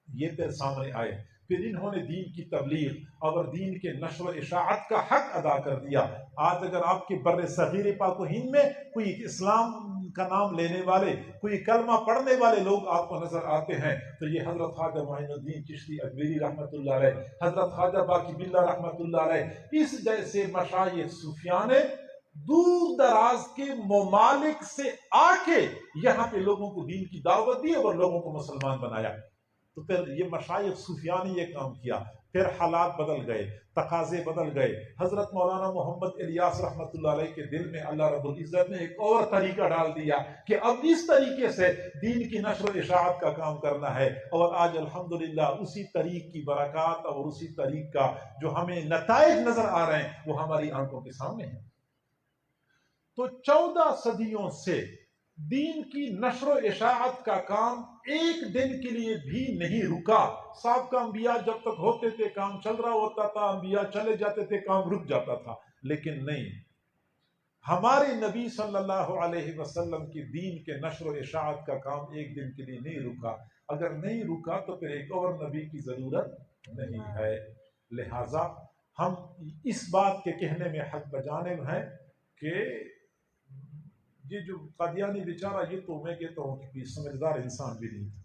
یہ پھر سامنے آئے۔ پھر انہوں نے دین کی تبلیغ اور دین کے نشر و اشاعت کا حق ادا کر دیا۔ آج اگر آپ کے بر صغیر پاک و ہند میں کوئی اسلام کا نام لینے والے، کوئی کلمہ پڑھنے والے لوگ آپ کو نظر آتے ہیں تو یہ حضرت خواجہ معین الدین چشتی اجمیری رحمۃ اللہ علیہ، حضرت خواجہ باقی باللہ رحمۃ اللہ علیہ، اس جیسے مشائخ صوفیاء نے دور دراز کے ممالک سے آ کے یہاں پہ لوگوں کو دین کی دعوت دی اور لوگوں کو مسلمان بنایا۔ تو پھر یہ مشائخ صوفیاء نے یہ کام کیا۔ پھر حالات بدل گئے، تقاضے بدل گئے۔ حضرت مولانا محمد الیاس رحمۃ اللہ علیہ کے دل میں اللہ رب العزت نے ایک اور طریقہ ڈال دیا کہ اب اس طریقے سے دین کی نشر و اشاعت کا کام کرنا ہے، اور آج الحمدللہ اسی طریق کی برکات اور اسی طریق کا جو ہمیں نتائج نظر آ رہے ہیں وہ ہماری آنکھوں کے سامنے ہیں۔ تو 14 صدیوں سے دین کی نشر و اشاعت کا کام ایک دن کے لیے بھی نہیں رکا۔ سابقہ انبیاء جب تک ہوتے تھے کام چل رہا ہوتا تھا، انبیاء چلے جاتے تھے کام رک جاتا تھا، لیکن نہیں، ہمارے نبی صلی اللہ علیہ وسلم کی دین کے نشر و اشاعت کا کام ایک دن کے لیے نہیں رکا۔ اگر نہیں رکا تو پھر ایک اور نبی کی ضرورت نہیں ہے۔ لہٰذا ہم اس بات کے کہنے میں حق بجانب ہیں کہ یہ جو قادیانی بیچارہ، یہ تو میں کہتا ہوں کہ کوئی سمجھدار انسان بھی نہیں تھا،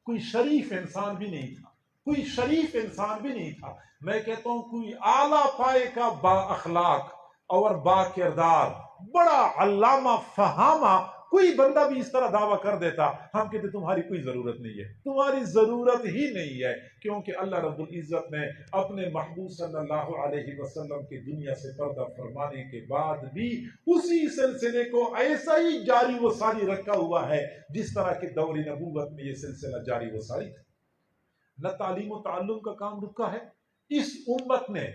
کوئی شریف انسان بھی نہیں تھا، کوئی شریف انسان بھی نہیں تھا۔ میں کہتا ہوں کوئی اعلیٰ پائے کا با اخلاق اور با کردار، بڑا علامہ فہامہ کوئی بندہ بھی اس طرح دعویٰ کر دیتا، ہم کہتے تمہاری کوئی ضرورت نہیں ہے، تمہاری ضرورت ہی نہیں ہے، کیونکہ اللہ رب العزت نے اپنے محبوب صلی اللہ علیہ وسلم کی دنیا سے پردہ فرمانے کے بعد بھی اسی سلسلے کو ایسا ہی جاری و ساری رکھا ہوا ہے جس طرح کے دور نبوت میں یہ سلسلہ جاری و ساری تھا۔ نہ تعلیم و تعلم کا کام رکا ہے۔ اس امت نے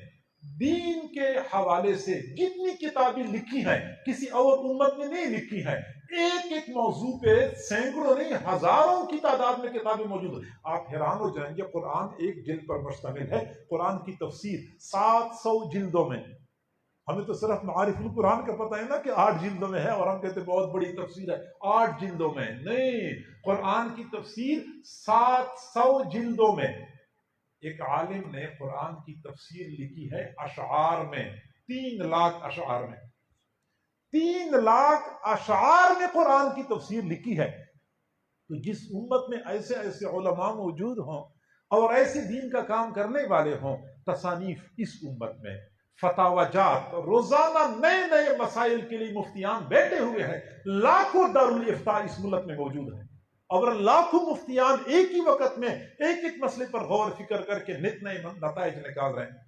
دین کے حوالے سے جتنی کتابیں لکھی ہیں کسی اور امت نے نہیں لکھی ہیں۔ ایک ایک موضوع پہ سینکڑوں نہیں ہزاروں کی تعداد میں کتابیں موجود ہیں۔ آپ حیران ہو جائیں گے، قرآن ایک جلد پر مشتمل ہے۔ قرآن کی تفسیر 700 جلدوں میں۔ ہمیں تو صرف معارف القرآن کا پتہ ہے نا کہ 8 جلدوں میں ہے، اور ہم کہتے ہیں بہت بڑی تفسیر ہے، 8 جلدوں میں نہیں، قرآن کی تفسیر 700 جلدوں میں۔ ایک عالم نے قرآن کی تفسیر لکھی ہے اشعار میں، 3 لاکھ اشعار میں، 3 لاکھ اشعار میں قرآن کی تفسیر لکھی ہے۔ تو جس امت میں ایسے ایسے علماء موجود ہوں اور ایسے دین کا کام کرنے والے ہوں تصانیف اس امت میں، فتاوی جات، روزانہ نئے نئے مسائل کے لیے مفتیان بیٹھے ہوئے ہیں، لاکھوں دارالافتاء اس ملک میں موجود ہیں، اور لاکھوں مفتیان ایک ہی وقت میں ایک ایک مسئلے پر غور فکر کر کے نت نئے نتائج نکال رہے ہیں۔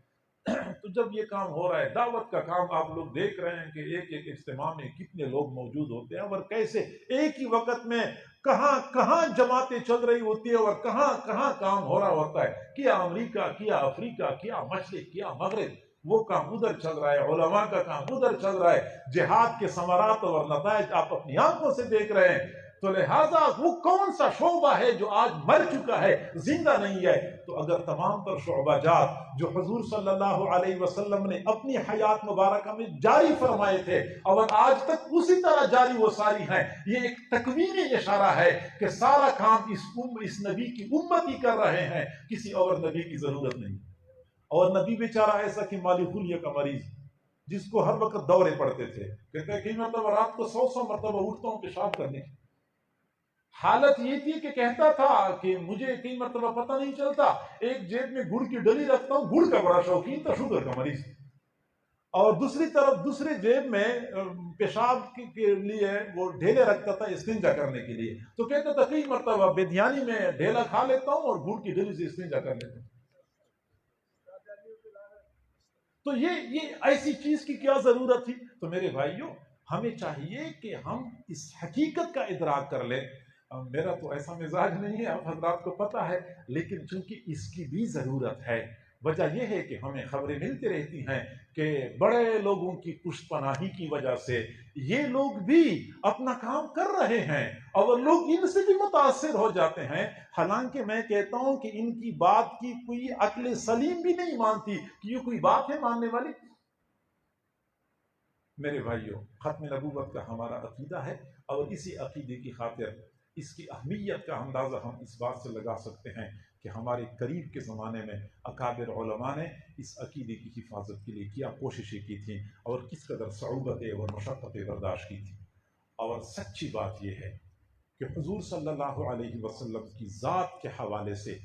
تو جب یہ کام ہو رہا ہے، دعوت کا کام آپ لوگ دیکھ رہے ہیں کہ ایک ایک اجتماع میں کتنے لوگ موجود ہوتے ہیں، اور کیسے ایک ہی وقت میں کہاں کہاں جماعتیں چل رہی ہوتی ہیں اور کہاں کہاں کام ہو رہا ہوتا ہے، کیا امریکہ، کیا افریقہ، کیا مشرق، کیا مغرب، وہ کام ادھر چل رہا ہے، علماء کا کام ادھر چل رہا ہے، جہاد کے ثمرات اور نتائج آپ اپنی آنکھوں سے دیکھ رہے ہیں۔ تو لہذا وہ کون سا شعبہ ہے جو آج مر چکا ہے، زندہ نہیں ہے؟ تو اگر تمام تر شعبہ جات جو حضور صلی اللہ علیہ وسلم نے اپنی حیات مبارکہ میں جاری فرمائے تھے اور آج تک اسی طرح جاری و ساری ہیں، یہ ایک تکوینی اشارہ ہے کہ سارا کام اس نبی کی امت ہی کر رہے ہیں، کسی اور نبی کی ضرورت نہیں۔ اور نبی بیچارہ ایسا کہ مالی خلیہ کا مریض، جس کو ہر وقت دورے پڑتے تھے، کہتے ہیں کئی مرتبہ رات کو 100 مرتبہ اٹھتا ہوں پیشاب کرنے کی۔ حالت یہ تھی کہ کہتا تھا کہ مجھے کئی مرتبہ پتہ نہیں چلتا، ایک جیب میں گڑ کی ڈلی رکھتا ہوں، گڑ کا بڑا شوقین تھا، شوگر کا مریض، اور دوسری طرف دوسری جیب میں پیشاب کے لیے وہ ڈھیلے رکھتا تھا استنجا کرنے کے لیے۔ تو کہتا تھا کئی مرتبہ بے دھیانی میں ڈھیلا کھا لیتا ہوں اور گڑ کی ڈلی سے استنجا کر لیتا ہوں۔ تو یہ ایسی چیز کی کیا ضرورت تھی؟ تو میرے بھائیوں، ہمیں چاہیے کہ ہم اس حقیقت کا ادراک کر لیں۔ میرا تو ایسا مزاج نہیں ہے، آپ حضرات کو پتہ ہے، لیکن چونکہ اس کی بھی ضرورت ہے۔ وجہ یہ ہے کہ ہمیں خبریں ملتی رہتی ہیں کہ بڑے لوگوں کی پشت پناہی کی وجہ سے یہ لوگ بھی اپنا کام کر رہے ہیں اور لوگ ان سے بھی متاثر ہو جاتے ہیں، حالانکہ میں کہتا ہوں کہ ان کی بات کی کوئی عقل سلیم بھی نہیں مانتی کہ یہ کوئی بات ہے ماننے والی۔ میرے بھائیوں، ختم نبوت کا ہمارا عقیدہ ہے، اور اسی عقیدے کی خاطر اس کی اہمیت کا اندازہ ہم اس بات سے لگا سکتے ہیں کہ ہمارے قریب کے زمانے میں اکابر علماء نے اس عقیدے کی حفاظت کے لیے کیا کوششیں کی تھیں، اور کس قدر صعوبتیں اور مشقتیں برداشت کی تھیں۔ اور سچی بات یہ ہے کہ حضور صلی اللہ علیہ وسلم کی ذات کے حوالے سے،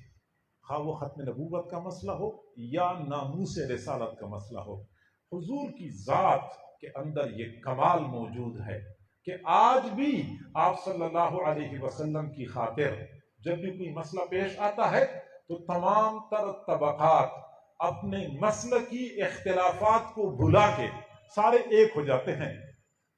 خواہ وہ ختم نبوت کا مسئلہ ہو یا ناموس رسالت کا مسئلہ ہو، حضور کی ذات کے اندر یہ کمال موجود ہے کہ آج بھی آپ صلی اللہ علیہ وسلم کی خاطر جب بھی کوئی مسئلہ پیش آتا ہے تو تمام تر طبقات اپنے مسلکی اختلافات کو بھلا کے سارے ایک ہو جاتے ہیں۔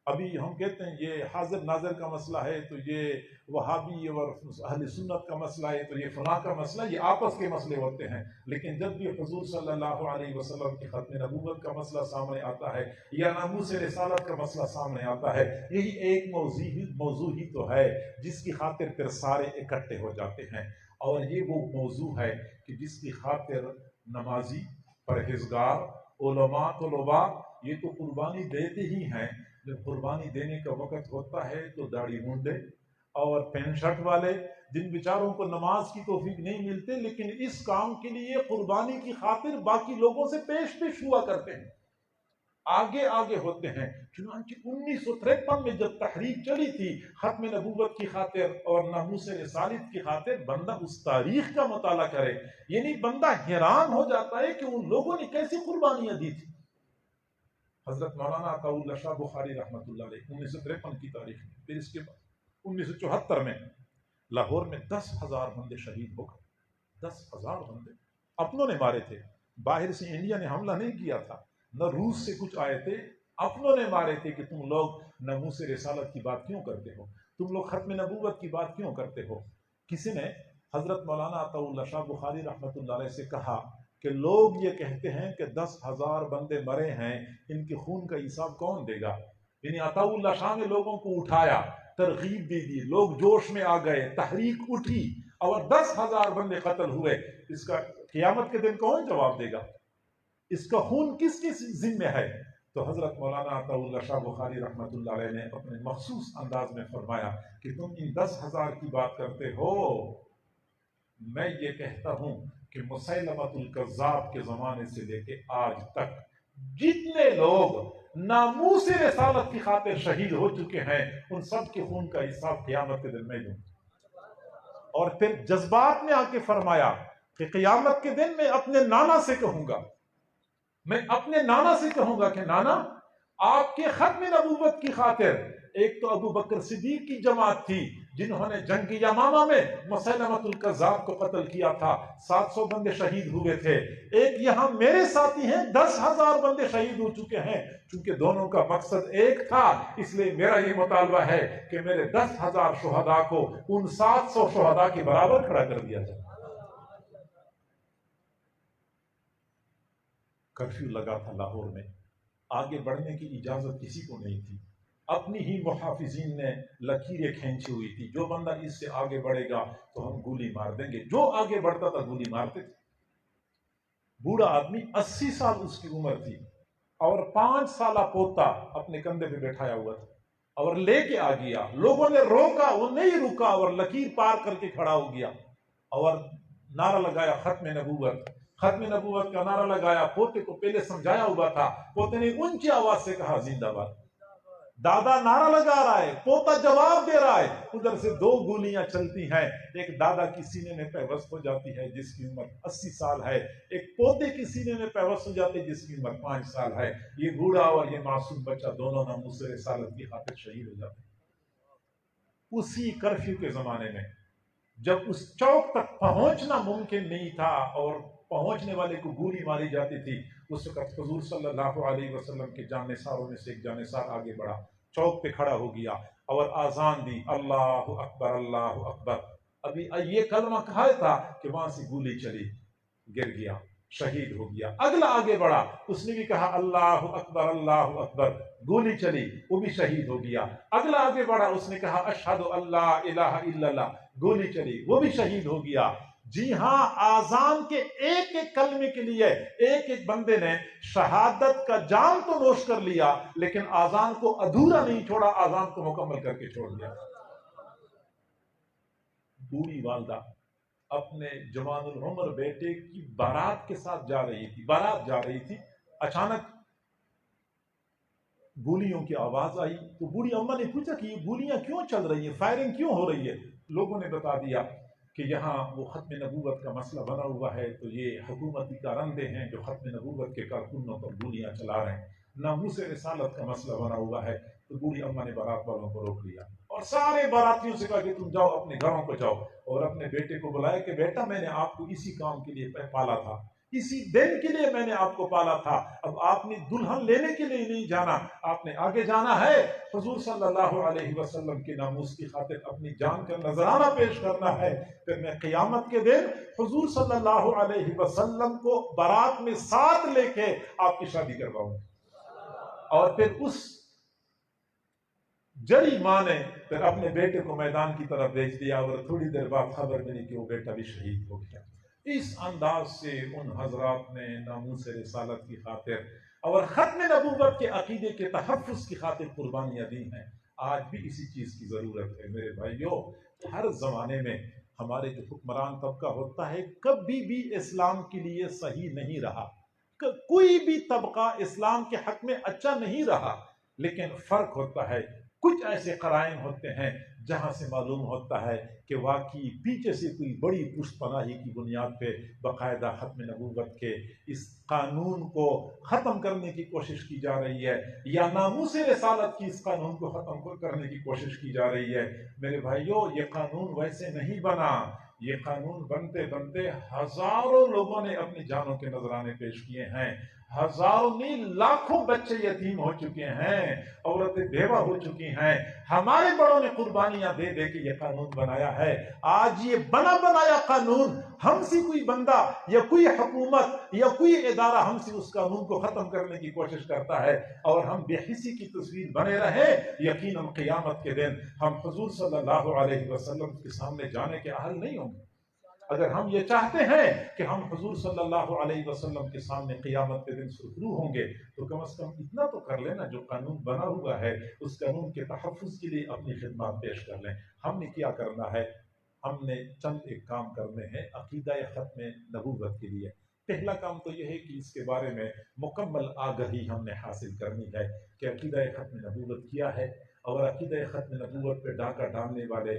ابھی ہم کہتے ہیں یہ حاضر ناظر کا مسئلہ ہے، تو یہ وہابی اور اہل سنت کا مسئلہ ہے، تو یہ فلاں کا مسئلہ، یہ آپس کے مسئلے ہوتے ہیں۔ لیکن جب بھی حضور صلی اللہ علیہ وسلم کی ختم نبوت کا مسئلہ سامنے آتا ہے یا ناموس رسالت کا مسئلہ سامنے آتا ہے، یہی ایک موضوع ہی تو ہے جس کی خاطر پھر سارے اکٹھے ہو جاتے ہیں، اور یہ وہ موضوع ہے کہ جس کی خاطر نمازی، پرہیزگار، علماء، طلباء یہ تو قربانی دیتے ہی ہیں۔ جب قربانی دینے کا وقت ہوتا ہے تو داڑھی مونڈے اور پینٹ شرٹ والے، جن بیچاروں کو نماز کی توفیق نہیں ملتے لیکن اس کام کے لیے قربانی کی خاطر باقی لوگوں سے پیش ہوا کرتے ہیں، آگے آگے ہوتے ہیں۔ چنانچہ 1953 میں جب تحریک چلی تھی ختم نبوت کی خاطر اور ناموس رسالت کی خاطر، بندہ اس تاریخ کا مطالعہ کرے، یعنی بندہ حیران ہو جاتا ہے کہ ان لوگوں نے کیسی قربانیاں دی تھی۔ حضرت مولانا عطا اللہ شاہ بخاری رحمۃ اللہ علیہ 1953 کی تاریخ میں، پھر اس کے بعد 1974 میں لاہور میں 10,000 بندے شہید ہو گئے۔ 10,000 بندے اپنوں نے مارے تھے، باہر سے انڈیا نے حملہ نہیں کیا تھا، نہ روس سے کچھ آئے تھے، اپنوں نے مارے تھے کہ تم لوگ ناموس رسالت کی بات کیوں کرتے ہو، تم لوگ ختم نبوت کی بات کیوں کرتے ہو۔ کسی نے حضرت مولانا عطا اللہ شاہ بخاری رحمۃ اللہ علیہ سے کہا کہ لوگ یہ کہتے ہیں کہ 10,000 بندے مرے ہیں، ان کے خون کا حساب کون دے گا؟ یعنی عطا اللہ شاہ نے لوگوں کو اٹھایا، ترغیب دے دی، لوگ جوش میں آ گئے، تحریک اٹھی اور 10,000 بندے قتل ہوئے۔ اس کا قیامت کے دن کون جواب دے گا؟ اس کا خون کس کس ذمہ ہے؟ تو حضرت مولانا عطا اللہ شاہ بخاری رحمۃ اللہ علیہ نے اپنے مخصوص انداز میں فرمایا کہ تم ان 10,000 کی بات کرتے ہو، میں یہ کہتا ہوں کہ مسیلمۃ الکذاب کے زمانے سے لے کے آج تک جتنے لوگ ناموس رسالت کی خاطر شہید ہو چکے ہیں، ان سب کے خون کا حساب قیامت کے دن میں دوں۔ اور پھر جذبات میں آ کے فرمایا کہ قیامت کے دن میں اپنے نانا سے کہوں گا، میں اپنے نانا سے کہوں گا کہ نانا، آپ کے ختم نبوت کی خاطر ایک تو ابو بکر صدیق کی جماعت تھی جنہوں نے جنگ یمامہ میں مسیلمۃ الکذاب کو قتل کیا تھا، 700 بندے شہید ہوئے تھے، ایک یہاں میرے ساتھی ہیں 10,000 بندے شہید ہو چکے ہیں، چونکہ دونوں کا مقصد ایک تھا، اس لیے میرا یہ مطالبہ ہے کہ میرے 10,000 شہداء کو ان 700 شہداء کے برابر کھڑا کر دیا جائے۔ کرفیو لگا تھا لاہور میں، آگے بڑھنے کی اجازت کسی کو نہیں تھی، اپنی ہی محافظین نے لکیریں کھینچی ہوئی تھی، جو بندہ اس سے آگے بڑھے گا تو ہم گولی مار دیں گے، جو آگے بڑھتا تھا گولی مارتے تھے۔ بوڑھا آدمی 80 سال اس کی عمر تھی اور 5 سالہ پوتا اپنے کندھے پہ بیٹھایا ہوا تھا اور لے کے آ گیا، لوگوں نے روکا، وہ نہیں رکا اور لکیر پار کر کے کھڑا ہو گیا اور نعرہ لگایا ختم نبوت، ختم نبوت کا نعرہ لگایا۔ پوتے کو پہلے سمجھایا ہوا تھا، پوتے نے اونچی آواز سے کہا زندہ باد، دادا نعرہ لگا رہا ہے، پوتا جواب دے رہا ہے، ادھر سے 2 گولیاں چلتی ہیں، ایک دادا کی سینے میں پیوست ہو جاتی ہے جس کی عمر 80 سال ہے، ایک پوتے کی سینے میں پیوست ہو جاتی ہے جس کی عمر 5 سال ہے، یہ بوڑھا اور یہ معصوم بچہ دونوں ناموس رسالت کی خاطر شہید ہو جاتے ہیں۔ اسی کرفیو کے زمانے میں جب اس چوک تک پہنچنا ممکن نہیں تھا اور پہنچنے والے کو گولی ماری جاتی تھی، اس وقت حضور صلی اللہ علیہ وسلم کے جانثاروں میں سے ایک جانثار آگے بڑھا، چوک پہ کھڑا ہو گیا اور آذان دی، اللہ اکبر اللہ اکبر۔ ابھی یہ کلمہ کہا تھا کہ وہاں سے گولی چلی، گر گیا، شہید ہو گیا۔ اگلا آگے بڑھا، اس نے بھی کہا اللہ اکبر اللہ اکبر، گولی چلی، وہ بھی شہید ہو گیا۔ اگلا آگے بڑھا، اس نے کہا اشہد اللہ الہ الا اللہ، گولی چلی، وہ بھی شہید ہو گیا۔ جی ہاں، آذان کے ایک ایک کلمے کے لیے ایک ایک بندے نے شہادت کا جام تو نوش کر لیا، لیکن آذان کو ادھورا نہیں چھوڑا، آذان کو مکمل کر کے چھوڑ دیا۔ بوڑھی والدہ اپنے جوان العمر بیٹے کی بارات کے ساتھ جا رہی تھی، بارات جا رہی تھی، اچانک گولیوں کی آواز آئی تو بوڑھی اماں نے پوچھا کہ یہ گولیاں کیوں چل رہی ہیں، فائرنگ کیوں ہو رہی ہے؟ لوگوں نے بتا دیا کہ یہاں وہ ختم نبوت کا مسئلہ بنا ہوا ہے، تو یہ حکومتی کارندے ہیں جو ختم نبوت کے کارکنوں پر گولیاں چلا رہے ہیں، ناموس رسالت کا مسئلہ بنا ہوا ہے۔ تو بوڑھی اماں نے بارات والوں کو روک لیا اور سارے باراتیوں سے کہا کہ تم جاؤ اپنے گھروں کو جاؤ، اور اپنے بیٹے کو بلایا کہ بیٹا میں نے آپ کو اسی کام کے لیے پالا تھا، اسی دن کے لیے میں نے آپ کو پالا تھا، اب آپ نے دلہن لینے کے لیے نہیں جانا، آپ نے آگے جانا ہے، حضور صلی اللہ علیہ وسلم کے ناموس کی خاطر اپنی جان کا نذرانہ پیش کرنا ہے، پھر میں قیامت کے دن حضور صلی اللہ علیہ وسلم کو بارات میں ساتھ لے کے آپ کی شادی کرواؤں گا۔ اور پھر اس جری ماں نے پھر اپنے بیٹے کو میدان کی طرف بھیج دیا اور تھوڑی دیر بعد خبر ملی کہ وہ بیٹا بھی شہید ہو گیا۔ اس انداز سے ان حضرات نے ناموس رسالت کی خاطر اور ختم نبوت کے عقیدے کے تحفظ کی خاطر قربانیاں دی ہیں۔ آج بھی اسی چیز کی ضرورت ہے میرے بھائیوں۔ ہر زمانے میں ہمارے جو حکمران طبقہ ہوتا ہے کبھی بھی اسلام کے لیے صحیح نہیں رہا، کوئی بھی طبقہ اسلام کے حق میں اچھا نہیں رہا، لیکن فرق ہوتا ہے، کچھ ایسے قرائن ہوتے ہیں جہاں سے معلوم ہوتا ہے کہ واقعی پیچھے سے کوئی بڑی پشت پناہی کی بنیاد پہ باقاعدہ ختم نبوت کے اس قانون کو ختم کرنے کی کوشش کی جا رہی ہے، یا ناموس رسالت کی اس قانون کو ختم کرنے کی کوشش کی جا رہی ہے۔ میرے بھائیوں، یہ قانون ویسے نہیں بنا، یہ قانون بنتے بنتے ہزاروں لوگوں نے اپنی جانوں کے نذرانے پیش کیے ہیں، ہزاروں نہیں لاکھوں بچے یتیم ہو چکے ہیں، عورتیں بیوہ ہو چکی ہیں، ہمارے بڑوں نے قربانیاں دے دے کے یہ قانون بنایا ہے۔ آج یہ بنا بنایا قانون ہم سے کوئی بندہ یا کوئی حکومت یا کوئی ادارہ ہم سے اس قانون کو ختم کرنے کی کوشش کرتا ہے اور ہم بے حسی کی تصویر بنے رہے، یقیناً قیامت کے دن ہم حضور صلی اللہ علیہ وسلم کے سامنے جانے کے اہل نہیں ہوں گے۔ اگر ہم یہ چاہتے ہیں کہ ہم حضور صلی اللہ علیہ وسلم کے سامنے قیامت کے دن سرخرو ہوں گے، تو کم از کم اتنا تو کر لینا، جو قانون بنا ہوا ہے اس قانون کے تحفظ کے لیے اپنی خدمات پیش کر لیں۔ ہم نے کیا کرنا ہے؟ ہم نے چند ایک کام کرنے ہیں عقیدہ ختم نبوت کے لیے۔ پہلا کام تو یہ ہے کہ اس کے بارے میں مکمل آگہی ہم نے حاصل کرنی ہے کہ عقیدہ ختم نبوت کیا ہے اور عقیدہ ختم نبوت پہ ڈاکہ ڈالنے والے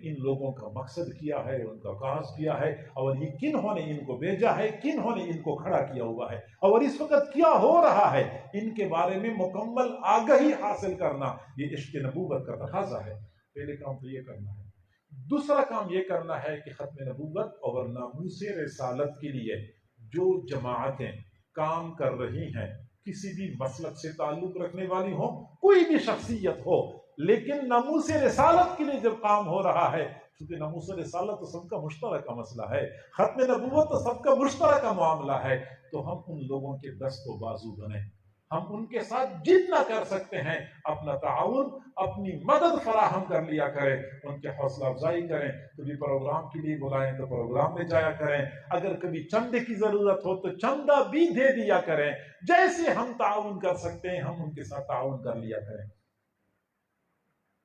ان لوگوں کا مقصد کیا ہے، ان کا کاز کیا ہے، اور یہ کنہوں نے ان کو بھیجا ہے، کنہوں نے ان کو کھڑا کیا ہوا ہے، اور اس وقت کیا ہو رہا ہے، ان کے بارے میں مکمل آگہی حاصل کرنا یہ عشق نبوت کا تقاضا ہے۔ پہلے کام تو یہ کرنا ہے۔ دوسرا کام یہ کرنا ہے کہ ختم نبوت اور ناموس رسالت کے لیے جو جماعتیں کام کر رہی ہیں، کسی بھی مسلک سے تعلق رکھنے والی ہوں، کوئی بھی شخصیت ہو، لیکن ناموس رسالت کے لیے جب کام ہو رہا ہے، کیونکہ ناموس رسالت تو سب کا مشترکہ مسئلہ ہے، ختم نبوت تو سب کا مشترکہ معاملہ ہے، تو ہم ان لوگوں کے دست و بازو بنیں، ہم ان کے ساتھ جتنا کر سکتے ہیں اپنا تعاون، اپنی مدد فراہم کر لیا کریں، ان کے حوصلہ افزائی کریں، کبھی پروگرام کے لیے بلائیں تو پروگرام میں جایا کریں، اگر کبھی چندے کی ضرورت ہو تو چندہ بھی دے دیا کریں، جیسے ہم تعاون کر سکتے ہیں ہم ان کے ساتھ تعاون کر لیا کریں۔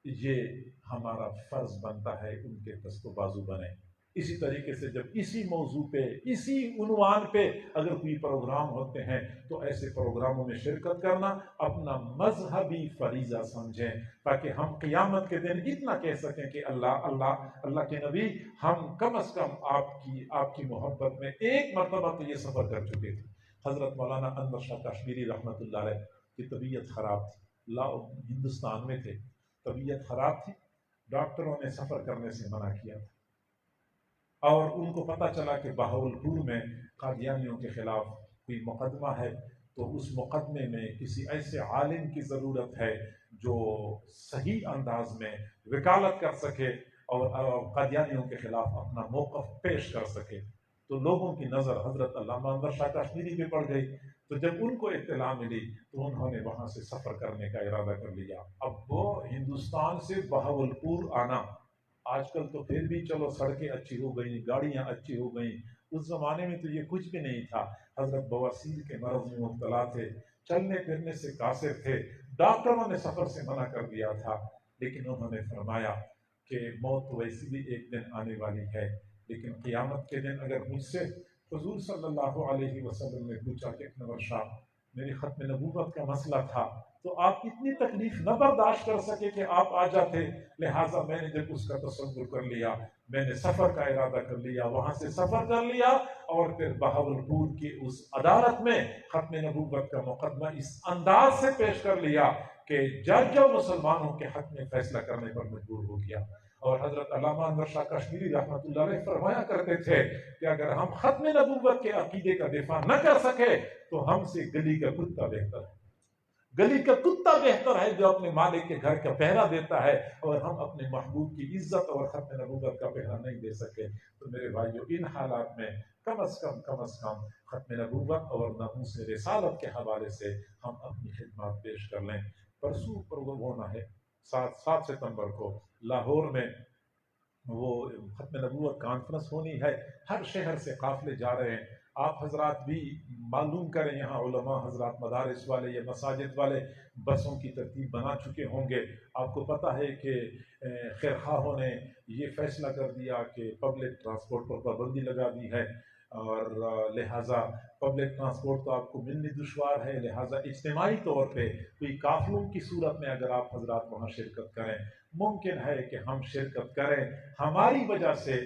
یہ ہمارا فرض بنتا ہے ان کے دست و بازو بنے۔ اسی طریقے سے جب اسی موضوع پہ، اسی عنوان پہ اگر کوئی پروگرام ہوتے ہیں تو ایسے پروگراموں میں شرکت کرنا اپنا مذہبی فریضہ سمجھیں، تاکہ ہم قیامت کے دن اتنا کہہ سکیں کہ اللہ اللہ اللہ کے نبی، ہم کم از کم آپ کی محبت میں ایک مرتبہ تو یہ سفر کر چکے تھے۔ حضرت مولانا انور شاہ کشمیری رحمۃ اللہ علیہ کی طبیعت خراب تھی، ہندوستان میں تھے، طبیعت خراب تھی، ڈاکٹروں نے سفر کرنے سے منع کیا تھا، اور ان کو پتہ چلا کہ بہاولپور میں قادیانیوں کے خلاف کوئی مقدمہ ہے، تو اس مقدمے میں کسی ایسے عالم کی ضرورت ہے جو صحیح انداز میں وکالت کر سکے اور قادیانیوں کے خلاف اپنا موقف پیش کر سکے۔ تو لوگوں کی نظر حضرت علامہ انور شاہ کشمیری پہ پڑ گئی، تو جب ان کو اطلاع ملی تو انہوں نے وہاں سے سفر کرنے کا ارادہ کر لیا۔ اب وہ ہندوستان سے بہاولپور آنا، آج کل تو پھر بھی چلو سڑکیں اچھی ہو گئیں، گاڑیاں اچھی ہو گئیں، اس زمانے میں تو یہ کچھ بھی نہیں تھا۔ حضرت بواسیر کے مرض میں مبتلا تھے، چلنے پھرنے سے قاصر تھے، ڈاکٹروں نے سفر سے منع کر دیا تھا، لیکن انہوں نے فرمایا کہ موت تو ویسی بھی ایک دن آنے والی ہے، لیکن قیامت کے دن اگر مجھ سے حضور صلی اللہ علیہ وسلم نے پوچھا کہ انور شاہ میری ختم نبوت کا مسئلہ تھا، تو آپ اتنی تکلیف نہ برداشت کر سکے کہ آپ آ جاتے، لہٰذا میں نے جب اس کا تصور کر لیا، میں نے سفر کا ارادہ کر لیا، وہاں سے سفر کر لیا، اور پھر بہاولپور کی اس عدالت میں ختم نبوت کا مقدمہ اس انداز سے پیش کر لیا کہ جج جو مسلمانوں کے حق میں فیصلہ کرنے پر مجبور ہو گیا۔ اور حضرت علامہ انور شاہ کشمیری رحمۃ اللہ علیہ فرمایا کرتے تھے کہ اگر ہم ختم نبوت کے عقیدے کا دفاع نہ کر سکے تو ہم سے گلی کا کتا بہتر ہے۔ گلی کا کتا بہتر ہے جو اپنے مالک کے گھر کا پہرا دیتا ہے، اور ہم اپنے محبوب کی عزت اور ختم نبوت کا پہرا نہیں دے سکے۔ تو میرے بھائیو، ان حالات میں کم از کم ختم نبوت اور ناموس رسالت کے حوالے سے ہم اپنی خدمات پیش کر لیں۔ پرسوں پروگرام ہونا ہے 7 ستمبر کو لاہور میں، وہ ختم نبوت کانفرنس ہونی ہے، ہر شہر سے قافلے جا رہے ہیں۔ آپ حضرات بھی معلوم کریں، یہاں علماء حضرات مدارس والے یا مساجد والے بسوں کی ترتیب بنا چکے ہوں گے۔ آپ کو پتہ ہے کہ خیر خواہوں نے یہ فیصلہ کر دیا کہ پبلک ٹرانسپورٹ پر پابندی لگا دی ہے، اور لہٰذا پبلک ٹرانسپورٹ تو آپ کو ملنی دشوار ہے، لہٰذا اجتماعی طور پہ کوئی قافلوں کی صورت میں اگر آپ حضرات وہاں شرکت کریں، ممکن ہے کہ ہم شرکت کریں، ہماری وجہ سے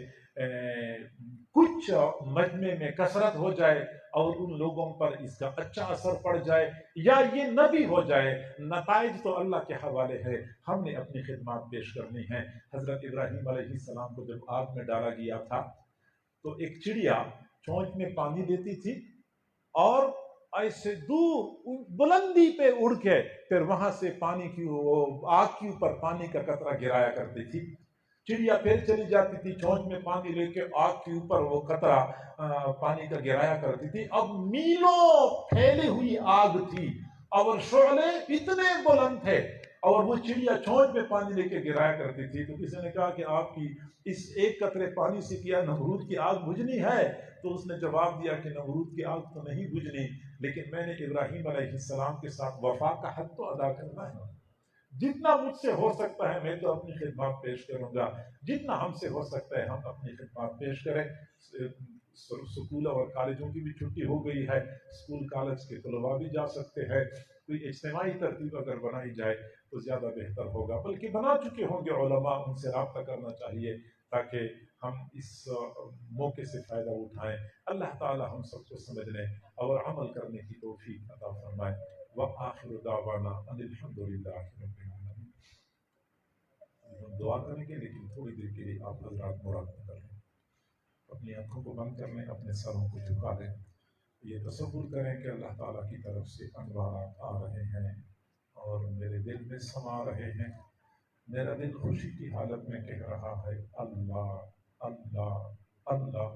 کچھ مجمع میں کثرت ہو جائے اور ان لوگوں پر اس کا اچھا اثر پڑ جائے، یا یہ نہ بھی ہو جائے، نتائج تو اللہ کے حوالے ہے، ہم نے اپنی خدمات پیش کرنی ہیں۔ حضرت ابراہیم علیہ السلام کو جب آگ میں ڈالا گیا تھا تو ایک چڑیا چونچ میں پانی لیتی تھی اور ایسے دور بلندی پہ اڑ کے پھر وہاں سے پانی کی آگ کے اوپر پانی کا قطرہ گرایا کرتی تھی۔ چڑیا پھر چلی جاتی تھی، چونچ میں پانی لے کے آگ کے اوپر وہ قطرہ پانی کا گرایا کرتی تھی۔ اب میلوں پھیلی ہوئی آگ تھی اور شعلے اتنے بلند تھے، اور وہ چڑیا چونچ میں پانی لے کے گرایا کرتی تھی۔ تو کسی نے کہا کہ آپ کی اس ایک قطرے پانی سے کیا نمرود کی آگ بجھنی ہے؟ تو اس نے جواب دیا کہ نمرود کی آگ تو نہیں بجھنی، لیکن میں نے ابراہیم علیہ السلام کے ساتھ وفا کا حق تو ادا کرنا ہے، جتنا مجھ سے ہو سکتا ہے میں تو اپنی خدمات پیش کروں گا، جتنا ہم سے ہو سکتا ہے ہم اپنی خدمات پیش کریں۔ سکول اور کالجوں کی بھی چھٹی ہو گئی ہے، اسکول کالج کے طلباء بھی جا سکتے ہیں، کوئی اجتماعی ترتیب اگر بنائی جائے تو زیادہ بہتر ہوگا، بلکہ بنا چکے ہوں گے علماء، ان سے رابطہ کرنا چاہیے تاکہ ہم اس موقع سے فائدہ اٹھائیں۔ اللہ تعالی ہم سب کو سمجھنے اور عمل کرنے کی توفیق عطا فرمائے۔ وآخر دعوانا ان الحمد للہ رب العالمین۔ ہم دعا کریں گے لیکن تھوڑی دیر کے لیے آپ حضرات مراقبہ کر لیں، اپنی آنکھوں کو بند کر لیں، اپنے سروں کو جھکا لیں، یہ تصور کریں کہ اللہ تعالیٰ کی طرف سے انوارات آ رہے ہیں اور میرے دل میں سما رہے ہیں، میرا دل خوشی کی حالت میں کہہ رہا ہے اللہ اللہ اللہ۔